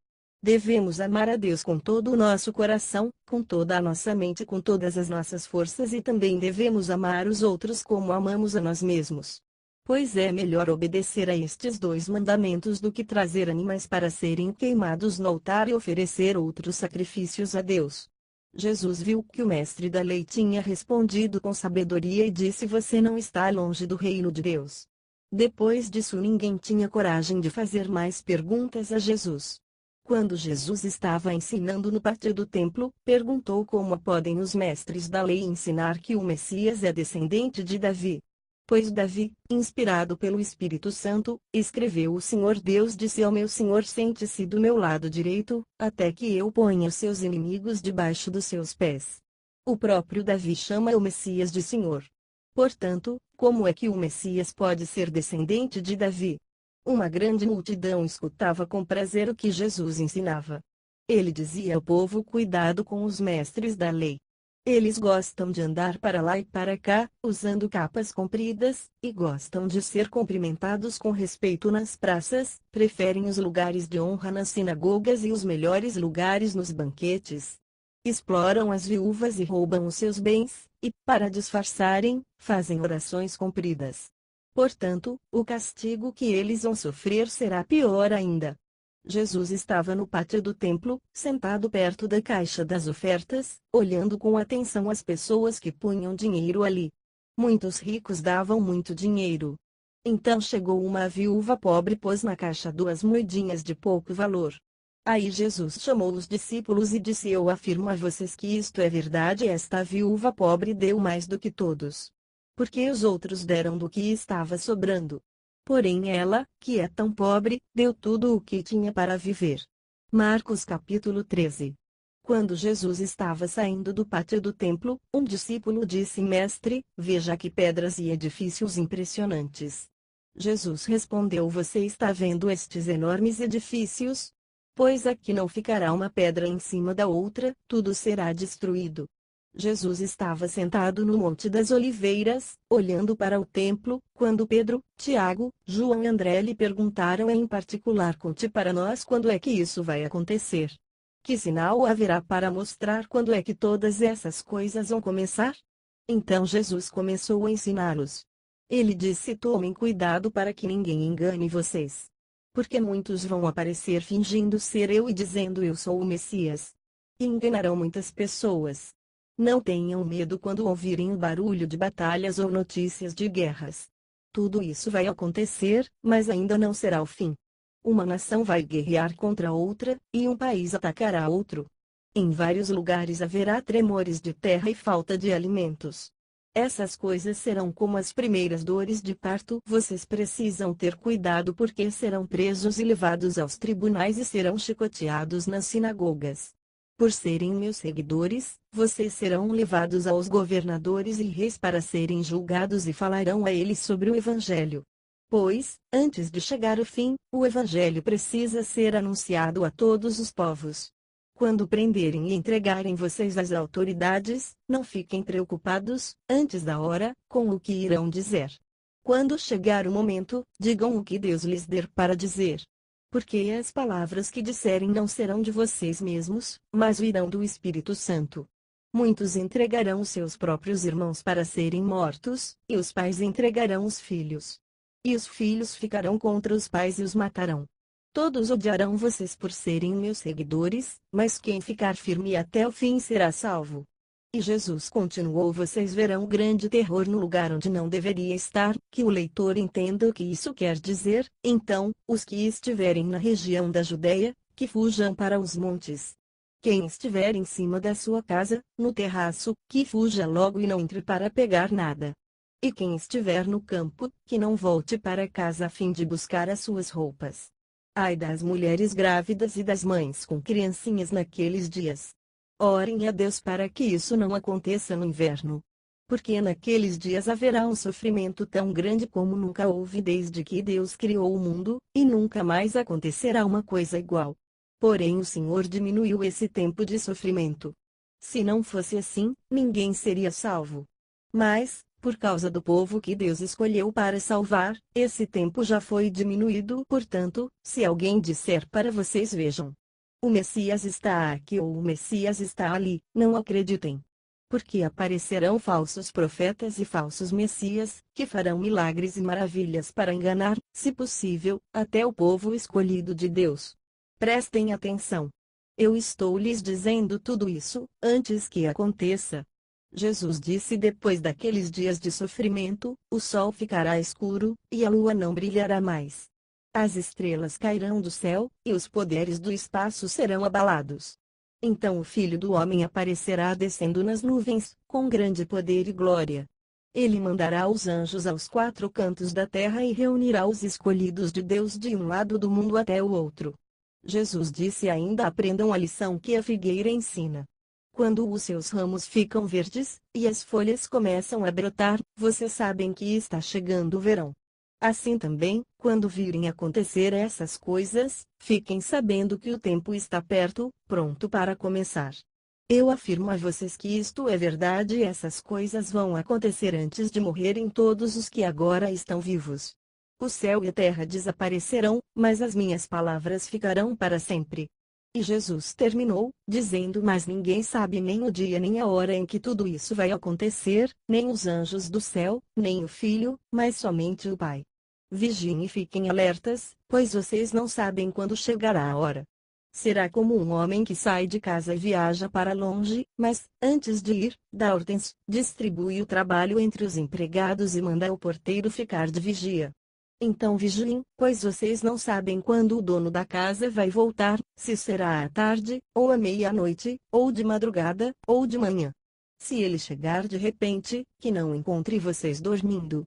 Speaker 1: Devemos amar a Deus com todo o nosso coração, com toda a nossa mente, com todas as nossas forças e também devemos amar os outros como amamos a nós mesmos. Pois é melhor obedecer a estes 2 mandamentos do que trazer animais para serem queimados no altar e oferecer outros sacrifícios a Deus. Jesus viu que o mestre da lei tinha respondido com sabedoria e disse: você não está longe do reino de Deus. Depois disso ninguém tinha coragem de fazer mais perguntas a Jesus. Quando Jesus estava ensinando no pátio do templo, perguntou: como podem os mestres da lei ensinar que o Messias é descendente de Davi? Pois Davi, inspirado pelo Espírito Santo, escreveu: o Senhor Deus disse ao meu Senhor: sente-se do meu lado direito, até que eu ponha os seus inimigos debaixo dos seus pés. O próprio Davi chama o Messias de Senhor. Portanto, como é que o Messias pode ser descendente de Davi? Uma grande multidão escutava com prazer o que Jesus ensinava. Ele dizia ao povo: cuidado com os mestres da lei. Eles gostam de andar para lá e para cá, usando capas compridas, e gostam de ser cumprimentados com respeito nas praças, preferem os lugares de honra nas sinagogas e os melhores lugares nos banquetes. Exploram as viúvas e roubam os seus bens, e, para disfarçarem, fazem orações compridas. Portanto, o castigo que eles vão sofrer será pior ainda. Jesus estava no pátio do templo, sentado perto da caixa das ofertas, olhando com atenção as pessoas que punham dinheiro ali. Muitos ricos davam muito dinheiro. Então chegou uma viúva pobre e pôs na caixa 2 moedinhas de pouco valor. Aí Jesus chamou os discípulos e disse: eu afirmo a vocês que isto é verdade, esta viúva pobre deu mais do que todos. Porque os outros deram do que estava sobrando. Porém ela, que é tão pobre, deu tudo o que tinha para viver. Marcos capítulo 13. Quando Jesus estava saindo do pátio do templo, um discípulo disse: Mestre, veja que pedras e edifícios impressionantes. Jesus respondeu: Você está vendo estes enormes edifícios? Pois aqui não ficará uma pedra em cima da outra, tudo será destruído. Jesus estava sentado no Monte das Oliveiras, olhando para o templo, quando Pedro, Tiago, João e André lhe perguntaram em particular: Conte para nós quando é que isso vai acontecer. Que sinal haverá para mostrar quando é que todas essas coisas vão começar? Então Jesus começou a ensiná-los. Ele disse: Tomem cuidado para que ninguém engane vocês. Porque muitos vão aparecer fingindo ser eu e dizendo: Eu sou o Messias. E enganarão muitas pessoas. Não tenham medo quando ouvirem o barulho de batalhas ou notícias de guerras. Tudo isso vai acontecer, mas ainda não será o fim. Uma nação vai guerrear contra outra, e um país atacará outro. Em vários lugares haverá tremores de terra e falta de alimentos. Essas coisas serão como as primeiras dores de parto. Vocês precisam ter cuidado porque serão presos e levados aos tribunais e serão chicoteados nas sinagogas. Por serem meus seguidores, vocês serão levados aos governadores e reis para serem julgados e falarão a eles sobre o Evangelho. Pois, antes de chegar o fim, o Evangelho precisa ser anunciado a todos os povos. Quando prenderem e entregarem vocês às autoridades, não fiquem preocupados, antes da hora, com o que irão dizer. Quando chegar o momento, digam o que Deus lhes der para dizer. Porque as palavras que disserem não serão de vocês mesmos, mas virão do Espírito Santo. Muitos entregarão seus próprios irmãos para serem mortos, e os pais entregarão os filhos. E os filhos ficarão contra os pais e os matarão. Todos odiarão vocês por serem meus seguidores, mas quem ficar firme até o fim será salvo. E Jesus continuou: Vocês verão grande terror no lugar onde não deveria estar. Que o leitor entenda o que isso quer dizer. Então, os que estiverem na região da Judeia, que fujam para os montes. Quem estiver em cima da sua casa, no terraço, que fuja logo e não entre para pegar nada. E quem estiver no campo, que não volte para casa a fim de buscar as suas roupas. Ai das mulheres grávidas e das mães com criancinhas naqueles dias. Orem a Deus para que isso não aconteça no inverno. Porque naqueles dias haverá um sofrimento tão grande como nunca houve desde que Deus criou o mundo, e nunca mais acontecerá uma coisa igual. Porém o Senhor diminuiu esse tempo de sofrimento. Se não fosse assim, ninguém seria salvo. Mas, por causa do povo que Deus escolheu para salvar, esse tempo já foi diminuído. Portanto, se alguém disser para vocês: Vejam, o Messias está aqui ou o Messias está ali, não acreditem. Porque aparecerão falsos profetas e falsos messias, que farão milagres e maravilhas para enganar, se possível, até o povo escolhido de Deus. Prestem atenção. Eu estou lhes dizendo tudo isso, antes que aconteça. Jesus disse: Depois daqueles dias de sofrimento, o sol ficará escuro, e a lua não brilhará mais. As estrelas cairão do céu, e os poderes do espaço serão abalados. Então o Filho do Homem aparecerá descendo nas nuvens, com grande poder e glória. Ele mandará os anjos aos quatro cantos da terra e reunirá os escolhidos de Deus de um lado do mundo até o outro. Jesus disse ainda: Aprendam a lição que a figueira ensina. Quando os seus ramos ficam verdes, e as folhas começam a brotar, vocês sabem que está chegando o verão. Assim também, quando virem acontecer essas coisas, fiquem sabendo que o tempo está perto, pronto para começar. Eu afirmo a vocês que isto é verdade e essas coisas vão acontecer antes de morrerem todos os que agora estão vivos. O céu e a terra desaparecerão, mas as minhas palavras ficarão para sempre. E Jesus terminou, dizendo: Mas ninguém sabe nem o dia nem a hora em que tudo isso vai acontecer, nem os anjos do céu, nem o Filho, mas somente o Pai. Vigiem e fiquem alertas, pois vocês não sabem quando chegará a hora. Será como um homem que sai de casa e viaja para longe, mas, antes de ir, dá ordens, distribui o trabalho entre os empregados e manda o porteiro ficar de vigia. Então vigiem, pois vocês não sabem quando o dono da casa vai voltar, se será à tarde, ou à meia-noite, ou de madrugada, ou de manhã. Se ele chegar de repente, que não encontre vocês dormindo.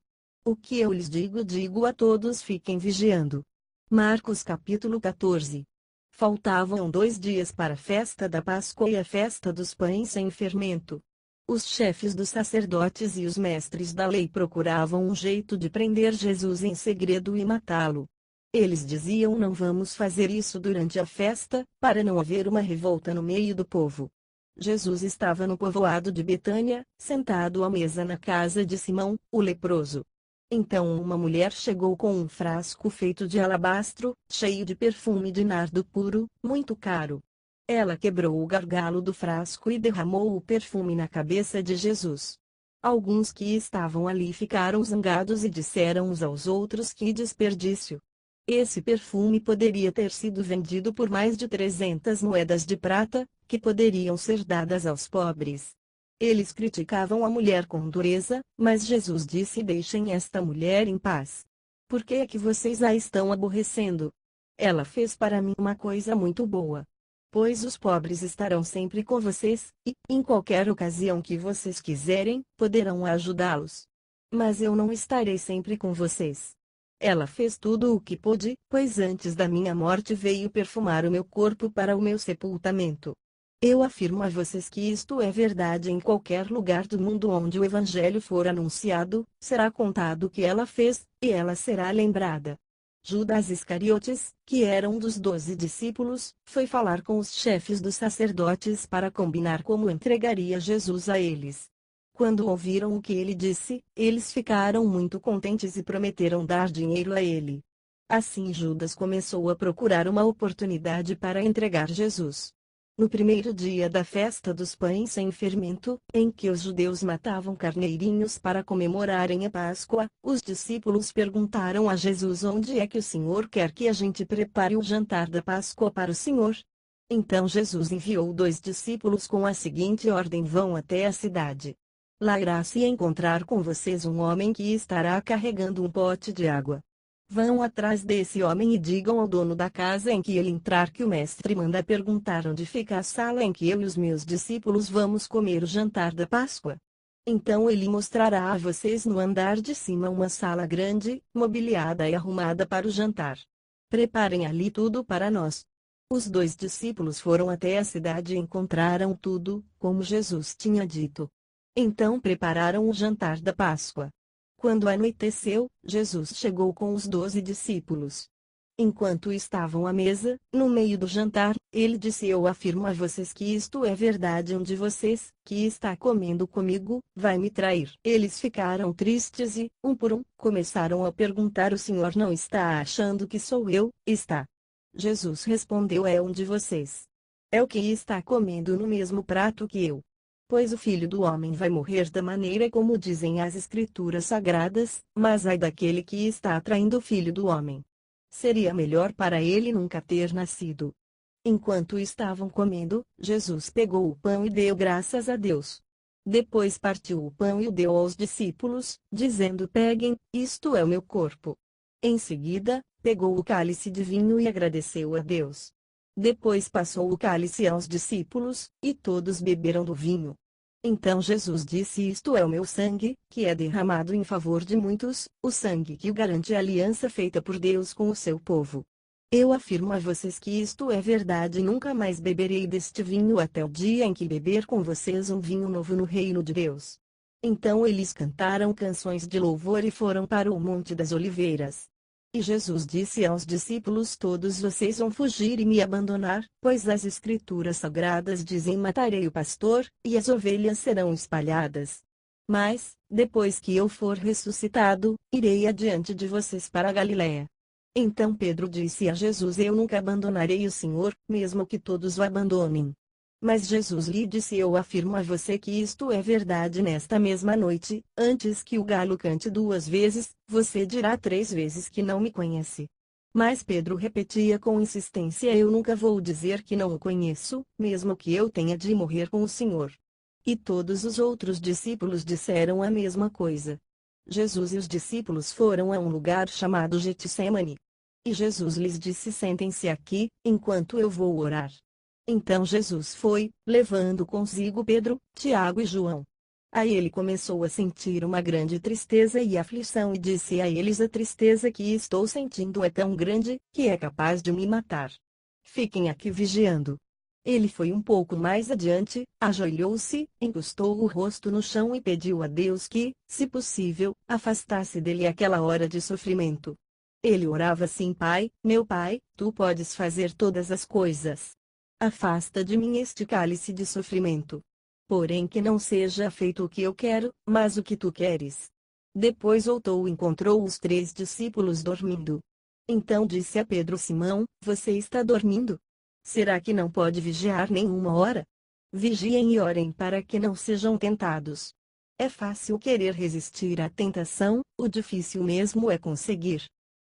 Speaker 1: O que eu lhes digo, digo a todos: fiquem vigiando. Marcos capítulo 14. Faltavam 2 dias para a festa da Páscoa e a festa dos pães sem fermento. Os chefes dos sacerdotes e os mestres da lei procuravam um jeito de prender Jesus em segredo e matá-lo. Eles diziam: não vamos fazer isso durante a festa, para não haver uma revolta no meio do povo. Jesus estava no povoado de Betânia, sentado à mesa na casa de Simão, o leproso. Então uma mulher chegou com um frasco feito de alabastro, cheio de perfume de nardo puro, muito caro. Ela quebrou o gargalo do frasco e derramou o perfume na cabeça de Jesus. Alguns que estavam ali ficaram zangados e disseram uns aos outros: que desperdício! Esse perfume poderia ter sido vendido por mais de 300 moedas de prata, que poderiam ser dadas aos pobres. Eles criticavam a mulher com dureza, mas Jesus disse: deixem esta mulher em paz. Por que é que vocês a estão aborrecendo? Ela fez para mim uma coisa muito boa. Pois os pobres estarão sempre com vocês, e, em qualquer ocasião que vocês quiserem, poderão ajudá-los. Mas eu não estarei sempre com vocês. Ela fez tudo o que pôde, pois antes da minha morte veio perfumar o meu corpo para o meu sepultamento. Eu afirmo a vocês que isto é verdade: em qualquer lugar do mundo onde o Evangelho for anunciado, será contado o que ela fez, e ela será lembrada. Judas Iscariotes, que era um dos 12 discípulos, foi falar com os chefes dos sacerdotes para combinar como entregaria Jesus a eles. Quando ouviram o que ele disse, eles ficaram muito contentes e prometeram dar dinheiro a ele. Assim Judas começou a procurar uma oportunidade para entregar Jesus. No primeiro dia da festa dos pães sem fermento, em que os judeus matavam carneirinhos para comemorarem a Páscoa, os discípulos perguntaram a Jesus: onde é que o Senhor quer que a gente prepare o jantar da Páscoa para o Senhor? Então Jesus enviou 2 discípulos com a seguinte ordem: vão até a cidade. Lá irá se encontrar com vocês um homem que estará carregando um pote de água. Vão atrás desse homem e digam ao dono da casa em que ele entrar que o mestre manda perguntar onde fica a sala em que eu e os meus discípulos vamos comer o jantar da Páscoa. Então ele mostrará a vocês no andar de cima uma sala grande, mobiliada e arrumada para o jantar. Preparem ali tudo para nós. Os 2 discípulos foram até a cidade e encontraram tudo, como Jesus tinha dito. Então prepararam o jantar da Páscoa. Quando anoiteceu, Jesus chegou com os 12 discípulos. Enquanto estavam à mesa, no meio do jantar, ele disse: eu afirmo a vocês que isto é verdade, um de vocês, que está comendo comigo, vai me trair. Eles ficaram tristes e, um por um, começaram a perguntar: o Senhor não está achando que sou eu? Está. Jesus respondeu: é um de vocês. É o que está comendo no mesmo prato que eu. Pois o Filho do Homem vai morrer da maneira como dizem as Escrituras Sagradas, mas ai daquele que está traindo o Filho do Homem. Seria melhor para ele nunca ter nascido. Enquanto estavam comendo, Jesus pegou o pão e deu graças a Deus. Depois partiu o pão e o deu aos discípulos, dizendo: peguem, isto é o meu corpo. Em seguida, pegou o cálice de vinho e agradeceu a Deus. Depois passou o cálice aos discípulos, e todos beberam do vinho. Então Jesus disse: isto é o meu sangue, que é derramado em favor de muitos, o sangue que garante a aliança feita por Deus com o seu povo. Eu afirmo a vocês que isto é verdade: nunca mais beberei deste vinho até o dia em que beber com vocês um vinho novo no reino de Deus. Então eles cantaram canções de louvor e foram para o Monte das Oliveiras. E Jesus disse aos discípulos: todos vocês vão fugir e me abandonar, pois as Escrituras Sagradas dizem: matarei o pastor, e as ovelhas serão espalhadas. Mas, depois que eu for ressuscitado, irei adiante de vocês para a Galiléia. Então Pedro disse a Jesus: eu nunca abandonarei o Senhor, mesmo que todos o abandonem. Mas Jesus lhe disse: eu afirmo a você que isto é verdade, nesta mesma noite, antes que o galo cante 2 vezes, você dirá 3 vezes que não me conhece. Mas Pedro repetia com insistência: eu nunca vou dizer que não o conheço, mesmo que eu tenha de morrer com o Senhor. E todos os outros discípulos disseram a mesma coisa. Jesus e os discípulos foram a um lugar chamado Getsêmani. E Jesus lhes disse: sentem-se aqui, enquanto eu vou orar. Então Jesus foi, levando consigo Pedro, Tiago e João. Aí ele começou a sentir uma grande tristeza e aflição e disse a eles: a tristeza que estou sentindo é tão grande, que é capaz de me matar. Fiquem aqui vigiando. Ele foi um pouco mais adiante, ajoelhou-se, encostou o rosto no chão e pediu a Deus que, se possível, afastasse dele aquela hora de sofrimento. Ele orava assim: Pai, meu Pai, tu podes fazer todas as coisas. Afasta de mim este cálice de sofrimento. Porém que não seja feito o que eu quero, mas o que tu queres. Depois voltou e encontrou os 3 discípulos dormindo. Então disse a Pedro: Simão, você está dormindo? Será que não pode vigiar nenhuma hora? Vigiem e orem para que não sejam tentados. É fácil querer resistir à tentação, o difícil mesmo é conseguir.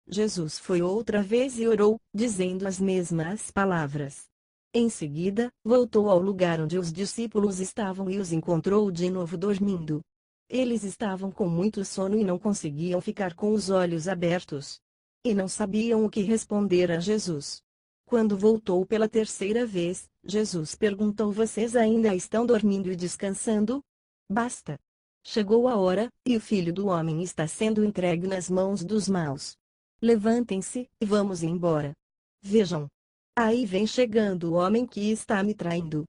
Speaker 1: Jesus foi outra vez e orou, dizendo as mesmas palavras. Em seguida, voltou ao lugar onde os discípulos estavam e os encontrou de novo dormindo. Eles estavam com muito sono e não conseguiam ficar com os olhos abertos. E não sabiam o que responder a Jesus. Quando voltou pela terceira vez, Jesus perguntou: Vocês ainda estão dormindo e descansando? Basta! Chegou a hora, e o Filho do Homem está sendo entregue nas mãos dos maus. Levantem-se, e vamos embora. Vejam! Aí vem chegando o homem que está me traindo.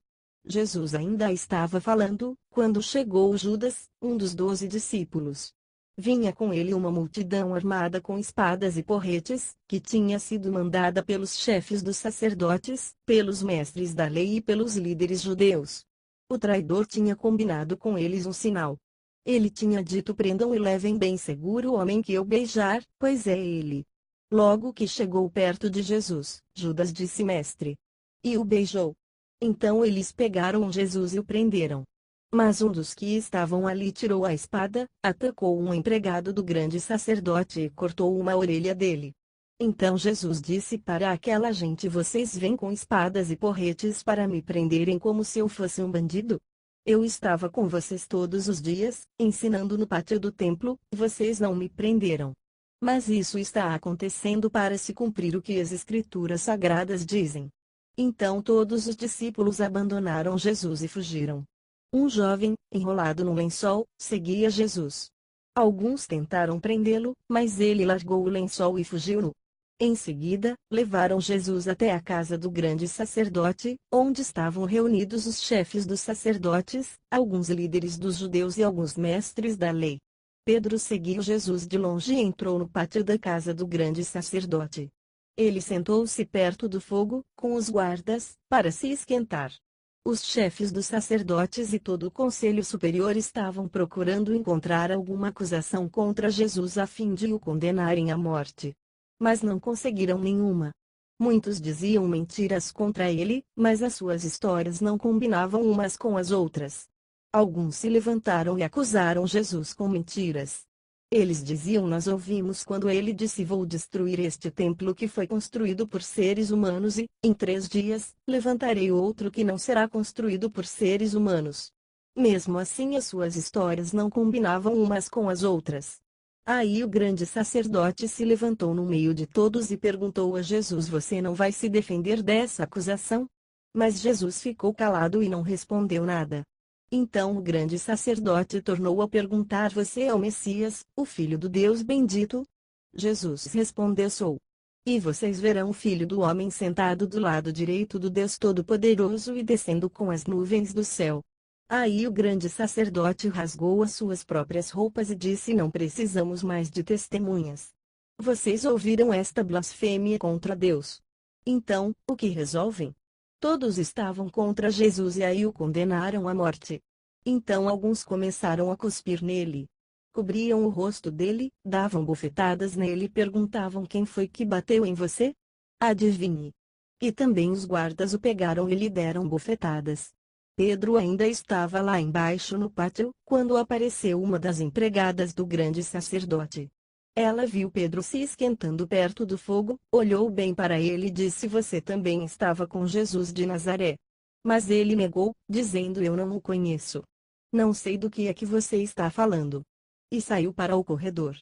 Speaker 1: Jesus ainda estava falando, quando chegou Judas, um dos 12 discípulos. Vinha com ele uma multidão armada com espadas e porretes, que tinha sido mandada pelos chefes dos sacerdotes, pelos mestres da lei e pelos líderes judeus. O traidor tinha combinado com eles um sinal. Ele tinha dito: prendam e levem bem seguro o homem que eu beijar, pois é ele. Logo que chegou perto de Jesus, Judas disse: Mestre. E o beijou. Então eles pegaram Jesus e o prenderam. Mas um dos que estavam ali tirou a espada, atacou um empregado do grande sacerdote e cortou uma orelha dele. Então Jesus disse para aquela gente: Vocês vêm com espadas e porretes para me prenderem como se eu fosse um bandido? Eu estava com vocês todos os dias, ensinando no pátio do templo, e vocês não me prenderam. Mas isso está acontecendo para se cumprir o que as Escrituras Sagradas dizem. Então todos os discípulos abandonaram Jesus e fugiram. Um jovem, enrolado num lençol, seguia Jesus. Alguns tentaram prendê-lo, mas ele largou o lençol e fugiu. Em seguida, levaram Jesus até a casa do grande sacerdote, onde estavam reunidos os chefes dos sacerdotes, alguns líderes dos judeus e alguns mestres da lei. Pedro seguiu Jesus de longe e entrou no pátio da casa do grande sacerdote. Ele sentou-se perto do fogo, com os guardas, para se esquentar. Os chefes dos sacerdotes e todo o conselho superior estavam procurando encontrar alguma acusação contra Jesus a fim de o condenarem à morte. Mas não conseguiram nenhuma. Muitos diziam mentiras contra ele, mas as suas histórias não combinavam umas com as outras. Alguns se levantaram e acusaram Jesus com mentiras. Eles diziam: Nós ouvimos quando ele disse: Vou destruir este templo que foi construído por seres humanos e, em 3 dias, levantarei outro que não será construído por seres humanos. Mesmo assim, as suas histórias não combinavam umas com as outras. Aí o grande sacerdote se levantou no meio de todos e perguntou a Jesus: Você não vai se defender dessa acusação? Mas Jesus ficou calado e não respondeu nada. Então o grande sacerdote tornou a perguntar: Você é o Messias, o Filho do Deus bendito? Jesus respondeu: Sou. E vocês verão o Filho do Homem sentado do lado direito do Deus Todo-Poderoso e descendo com as nuvens do céu. Aí o grande sacerdote rasgou as suas próprias roupas e disse: Não precisamos mais de testemunhas. Vocês ouviram esta blasfêmia contra Deus. Então, o que resolvem? Todos estavam contra Jesus e aí o condenaram à morte. Então alguns começaram a cuspir nele. Cobriam o rosto dele, davam bofetadas nele e perguntavam: Quem foi que bateu em você? Adivinhe. E também os guardas o pegaram e lhe deram bofetadas. Pedro ainda estava lá embaixo no pátio, quando apareceu uma das empregadas do grande sacerdote. Ela viu Pedro se esquentando perto do fogo, olhou bem para ele e disse: Você também estava com Jesus de Nazaré. Mas ele negou, dizendo: Eu não o conheço. Não sei do que é que você está falando. E saiu para o corredor.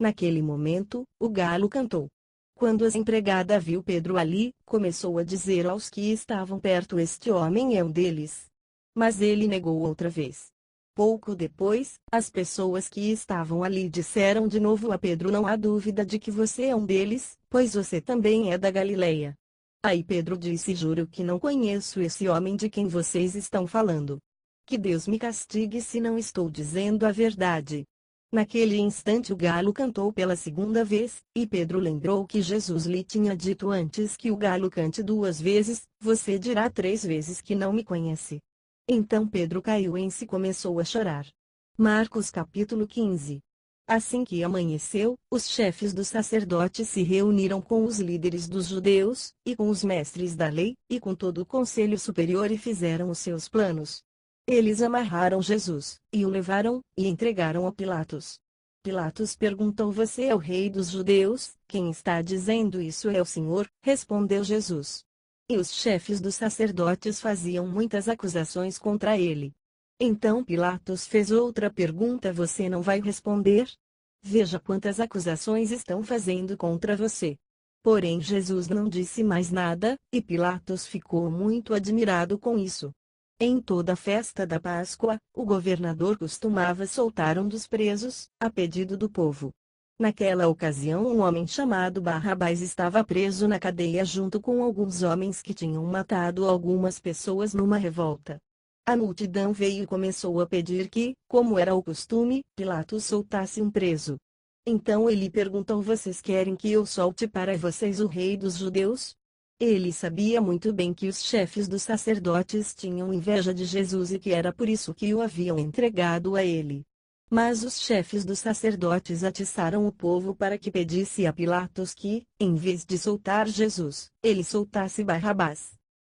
Speaker 1: Naquele momento, o galo cantou. Quando a empregada viu Pedro ali, começou a dizer aos que estavam perto: Este homem é um deles. Mas ele negou outra vez. Pouco depois, as pessoas que estavam ali disseram de novo a Pedro: não há dúvida de que você é um deles, pois você também é da Galileia. Aí Pedro disse: juro que não conheço esse homem de quem vocês estão falando. Que Deus me castigue se não estou dizendo a verdade. Naquele instante o galo cantou pela segunda vez, e Pedro lembrou que Jesus lhe tinha dito antes que o galo cante 2 vezes, você dirá 3 vezes que não me conhece. Então Pedro caiu em si e começou a chorar. Marcos capítulo 15. Assim que amanheceu, os chefes dos sacerdotes se reuniram com os líderes dos judeus, e com os mestres da lei, e com todo o conselho superior e fizeram os seus planos. Eles amarraram Jesus, e o levaram, e entregaram a Pilatos. Pilatos perguntou: você é o rei dos judeus? Quem está dizendo isso é o Senhor, respondeu Jesus. E os chefes dos sacerdotes faziam muitas acusações contra ele. Então Pilatos fez outra pergunta: você não vai responder? Veja quantas acusações estão fazendo contra você. Porém Jesus não disse mais nada, e Pilatos ficou muito admirado com isso. Em toda a festa da Páscoa, o governador costumava soltar um dos presos, a pedido do povo. Naquela ocasião um homem chamado Barrabás estava preso na cadeia junto com alguns homens que tinham matado algumas pessoas numa revolta. A multidão veio e começou a pedir que, como era o costume, Pilatos soltasse um preso. Então ele perguntou: vocês querem que eu solte para vocês o rei dos judeus? Ele sabia muito bem que os chefes dos sacerdotes tinham inveja de Jesus e que era por isso que o haviam entregado a ele. Mas os chefes dos sacerdotes atiçaram o povo para que pedisse a Pilatos que, em vez de soltar Jesus, ele soltasse Barrabás.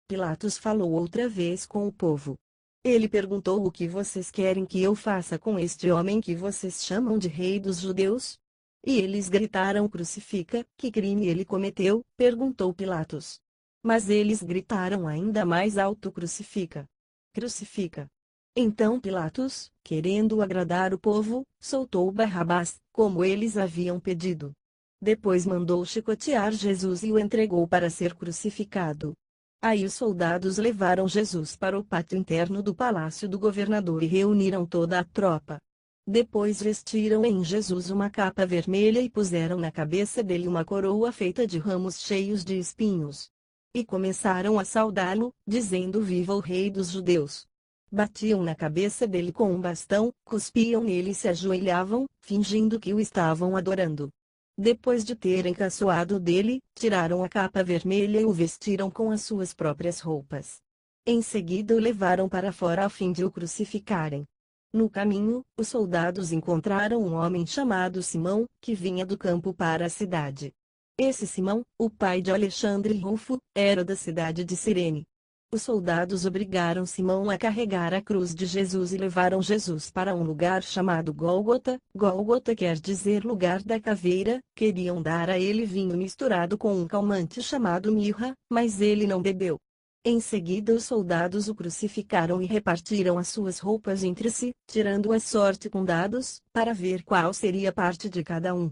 Speaker 1: Pilatos falou outra vez com o povo. Ele perguntou: o que vocês querem que eu faça com este homem que vocês chamam de rei dos judeus? E eles gritaram: crucifica. Que crime ele cometeu? Perguntou Pilatos. Mas eles gritaram ainda mais alto: crucifica. Crucifica. Então Pilatos, querendo agradar o povo, soltou Barrabás, como eles haviam pedido. Depois mandou chicotear Jesus e o entregou para ser crucificado. Aí os soldados levaram Jesus para o pátio interno do palácio do governador e reuniram toda a tropa. Depois vestiram em Jesus uma capa vermelha e puseram na cabeça dele uma coroa feita de ramos cheios de espinhos. E começaram a saudá-lo, dizendo: viva o rei dos judeus! Batiam na cabeça dele com um bastão, cuspiam nele e se ajoelhavam, fingindo que o estavam adorando. Depois de terem caçoado dele, tiraram a capa vermelha e o vestiram com as suas próprias roupas. Em seguida o levaram para fora a fim de o crucificarem. No caminho, os soldados encontraram um homem chamado Simão, que vinha do campo para a cidade. Esse Simão, o pai de Alexandre e Rufo, era da cidade de Cirene. Os soldados obrigaram Simão a carregar a cruz de Jesus e levaram Jesus para um lugar chamado Gólgota. Gólgota quer dizer lugar da caveira. Queriam dar a ele vinho misturado com um calmante chamado mirra, mas ele não bebeu. Em seguida os soldados o crucificaram e repartiram as suas roupas entre si, tirando a sorte com dados, para ver qual seria a parte de cada um.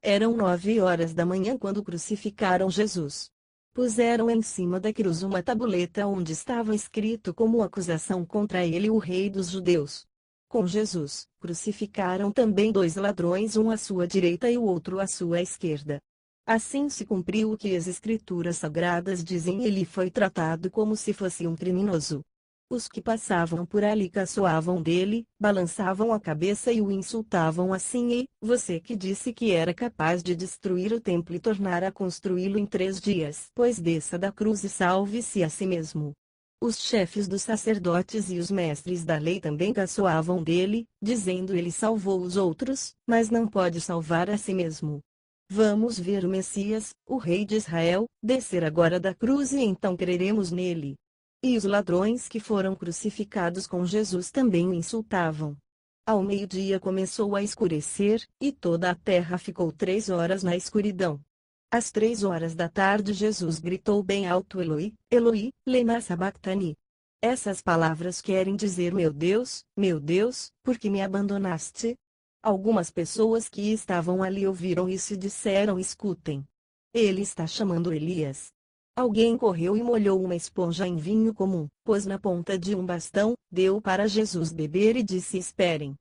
Speaker 1: Eram 9 horas da manhã quando crucificaram Jesus. Puseram em cima da cruz uma tabuleta onde estava escrito como acusação contra ele: o rei dos judeus. Com Jesus, crucificaram também 2 ladrões, um à sua direita e o outro à sua esquerda. Assim se cumpriu o que as Escrituras Sagradas dizem: ele foi tratado como se fosse um criminoso. Os que passavam por ali caçoavam dele, balançavam a cabeça e o insultavam assim: e, você que disse que era capaz de destruir o templo e tornar a construí-lo em 3 dias, pois desça da cruz e salve-se a si mesmo. Os chefes dos sacerdotes e os mestres da lei também caçoavam dele, dizendo: ele salvou os outros, mas não pode salvar a si mesmo. Vamos ver o Messias, o rei de Israel, descer agora da cruz e então creremos nele. E os ladrões que foram crucificados com Jesus também o insultavam. Ao meio-dia começou a escurecer, e toda a terra ficou 3 horas na escuridão. Às 3 horas da tarde Jesus gritou bem alto: Eloi, Eloi, lema sabachthani. Essas palavras querem dizer: meu Deus, por que me abandonaste? Algumas pessoas que estavam ali ouviram isso e disseram: escutem. Ele está chamando Elias. Alguém correu e molhou uma esponja em vinho comum, pôs na ponta de um bastão, deu para Jesus beber e disse: Esperem.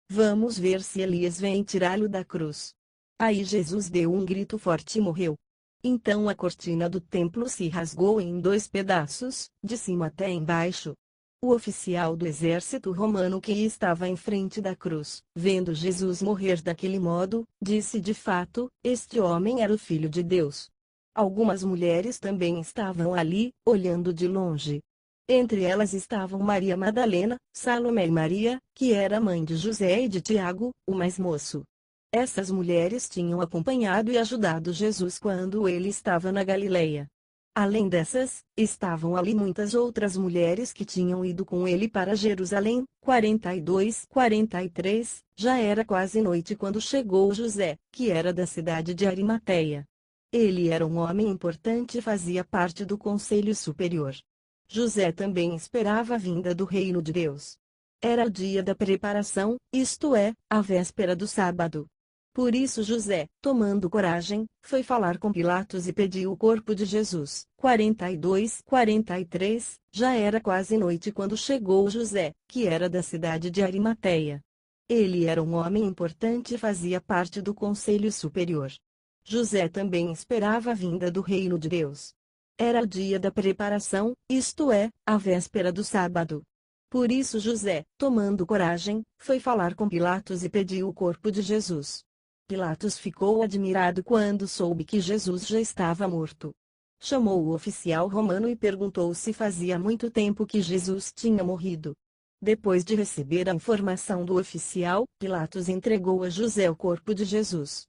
Speaker 1: Vamos ver se Elias vem tirá-lo da cruz. Aí Jesus deu um grito forte e morreu. Então a cortina do templo se rasgou em 2 pedaços, de cima até embaixo. O oficial do exército romano que estava em frente da cruz, vendo Jesus morrer daquele modo, disse: De fato, este homem era o Filho de Deus. Algumas mulheres também estavam ali, olhando de longe. Entre elas estavam Maria Madalena, Salomé e Maria, que era mãe de José e de Tiago, o mais moço. Essas mulheres tinham acompanhado e ajudado Jesus quando ele estava na Galileia. Além dessas, estavam ali muitas outras mulheres que tinham ido com ele para Jerusalém. 42-43. Já era quase noite quando chegou José, que era da cidade de Arimateia. Ele era um homem importante e fazia parte do Conselho Superior. José também esperava a vinda do reino de Deus. Era o dia da preparação, isto é, a véspera do sábado. Por isso José, tomando coragem, foi falar com Pilatos e pediu o corpo de Jesus. 42-43. Já era quase noite quando chegou José, que era da cidade de Arimateia. Ele era um homem importante e fazia parte do Conselho Superior. José também esperava a vinda do reino de Deus. Era o dia da preparação, isto é, a véspera do sábado. Por isso José, tomando coragem, foi falar com Pilatos e pediu o corpo de Jesus. Pilatos ficou admirado quando soube que Jesus já estava morto. Chamou o oficial romano e perguntou se fazia muito tempo que Jesus tinha morrido. Depois de receber a informação do oficial, Pilatos entregou a José o corpo de Jesus.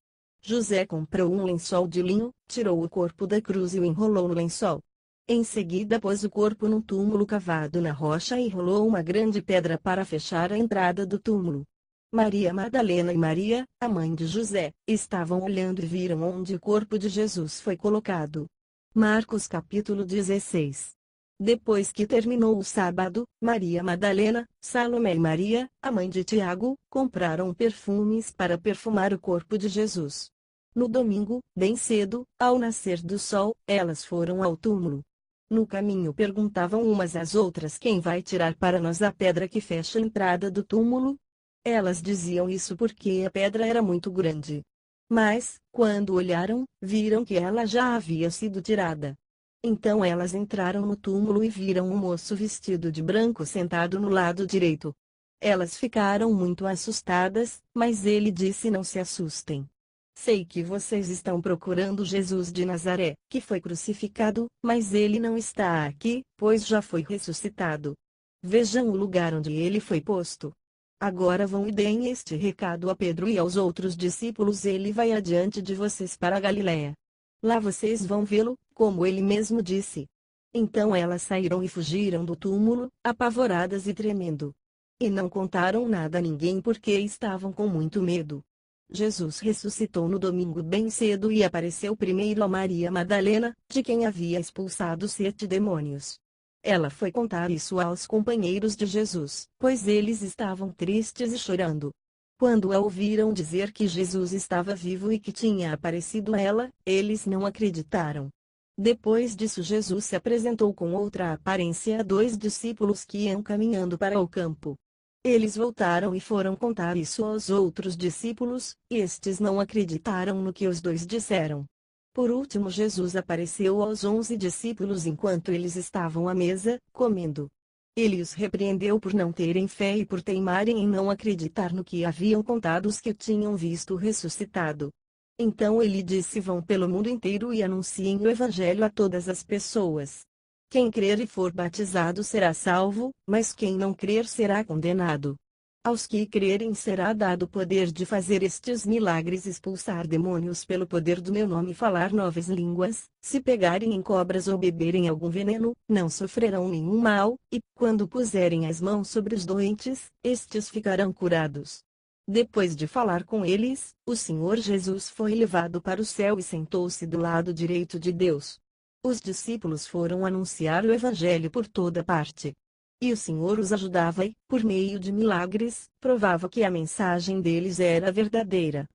Speaker 1: José comprou um lençol de linho, tirou o corpo da cruz e o enrolou no lençol. Em seguida pôs o corpo num túmulo cavado na rocha e rolou uma grande pedra para fechar a entrada do túmulo. Maria Madalena e Maria, a mãe de José, estavam olhando e viram onde o corpo de Jesus foi colocado. Marcos capítulo 16. Depois que terminou o sábado, Maria Madalena, Salomé e Maria, a mãe de Tiago, compraram perfumes para perfumar o corpo de Jesus. No domingo, bem cedo, ao nascer do sol, elas foram ao túmulo. No caminho perguntavam umas às outras: Quem vai tirar para nós a pedra que fecha a entrada do túmulo? Elas diziam isso porque a pedra era muito grande. Mas, quando olharam, viram que ela já havia sido tirada. Então elas entraram no túmulo e viram um moço vestido de branco sentado no lado direito. Elas ficaram muito assustadas, mas ele disse: Não se assustem. Sei que vocês estão procurando Jesus de Nazaré, que foi crucificado, mas ele não está aqui, pois já foi ressuscitado. Vejam o lugar onde ele foi posto. Agora vão e deem este recado a Pedro e aos outros discípulos: ele vai adiante de vocês para a Galiléia. Lá vocês vão vê-lo, como ele mesmo disse. Então elas saíram e fugiram do túmulo, apavoradas e tremendo. E não contaram nada a ninguém porque estavam com muito medo. Jesus ressuscitou no domingo bem cedo e apareceu primeiro a Maria Madalena, de quem havia expulsado 7 demônios. Ela foi contar isso aos companheiros de Jesus, pois eles estavam tristes e chorando. Quando a ouviram dizer que Jesus estava vivo e que tinha aparecido a ela, eles não acreditaram. Depois disso Jesus se apresentou com outra aparência a 2 discípulos que iam caminhando para o campo. Eles voltaram e foram contar isso aos outros discípulos, e estes não acreditaram no que os 2 disseram. Por último Jesus apareceu aos 11 discípulos enquanto eles estavam à mesa, comendo. Ele os repreendeu por não terem fé e por teimarem em não acreditar no que haviam contado os que tinham visto ressuscitado. Então ele disse: Vão pelo mundo inteiro e anunciem o Evangelho a todas as pessoas. Quem crer e for batizado será salvo, mas quem não crer será condenado. Aos que crerem será dado o poder de fazer estes milagres: expulsar demônios pelo poder do meu nome e falar novas línguas. Se pegarem em cobras ou beberem algum veneno, não sofrerão nenhum mal, e, quando puserem as mãos sobre os doentes, estes ficarão curados. Depois de falar com eles, o Senhor Jesus foi levado para o céu e sentou-se do lado direito de Deus. Os discípulos foram anunciar o Evangelho por toda parte. E o Senhor os ajudava e, por meio de milagres, provava que a mensagem deles era verdadeira.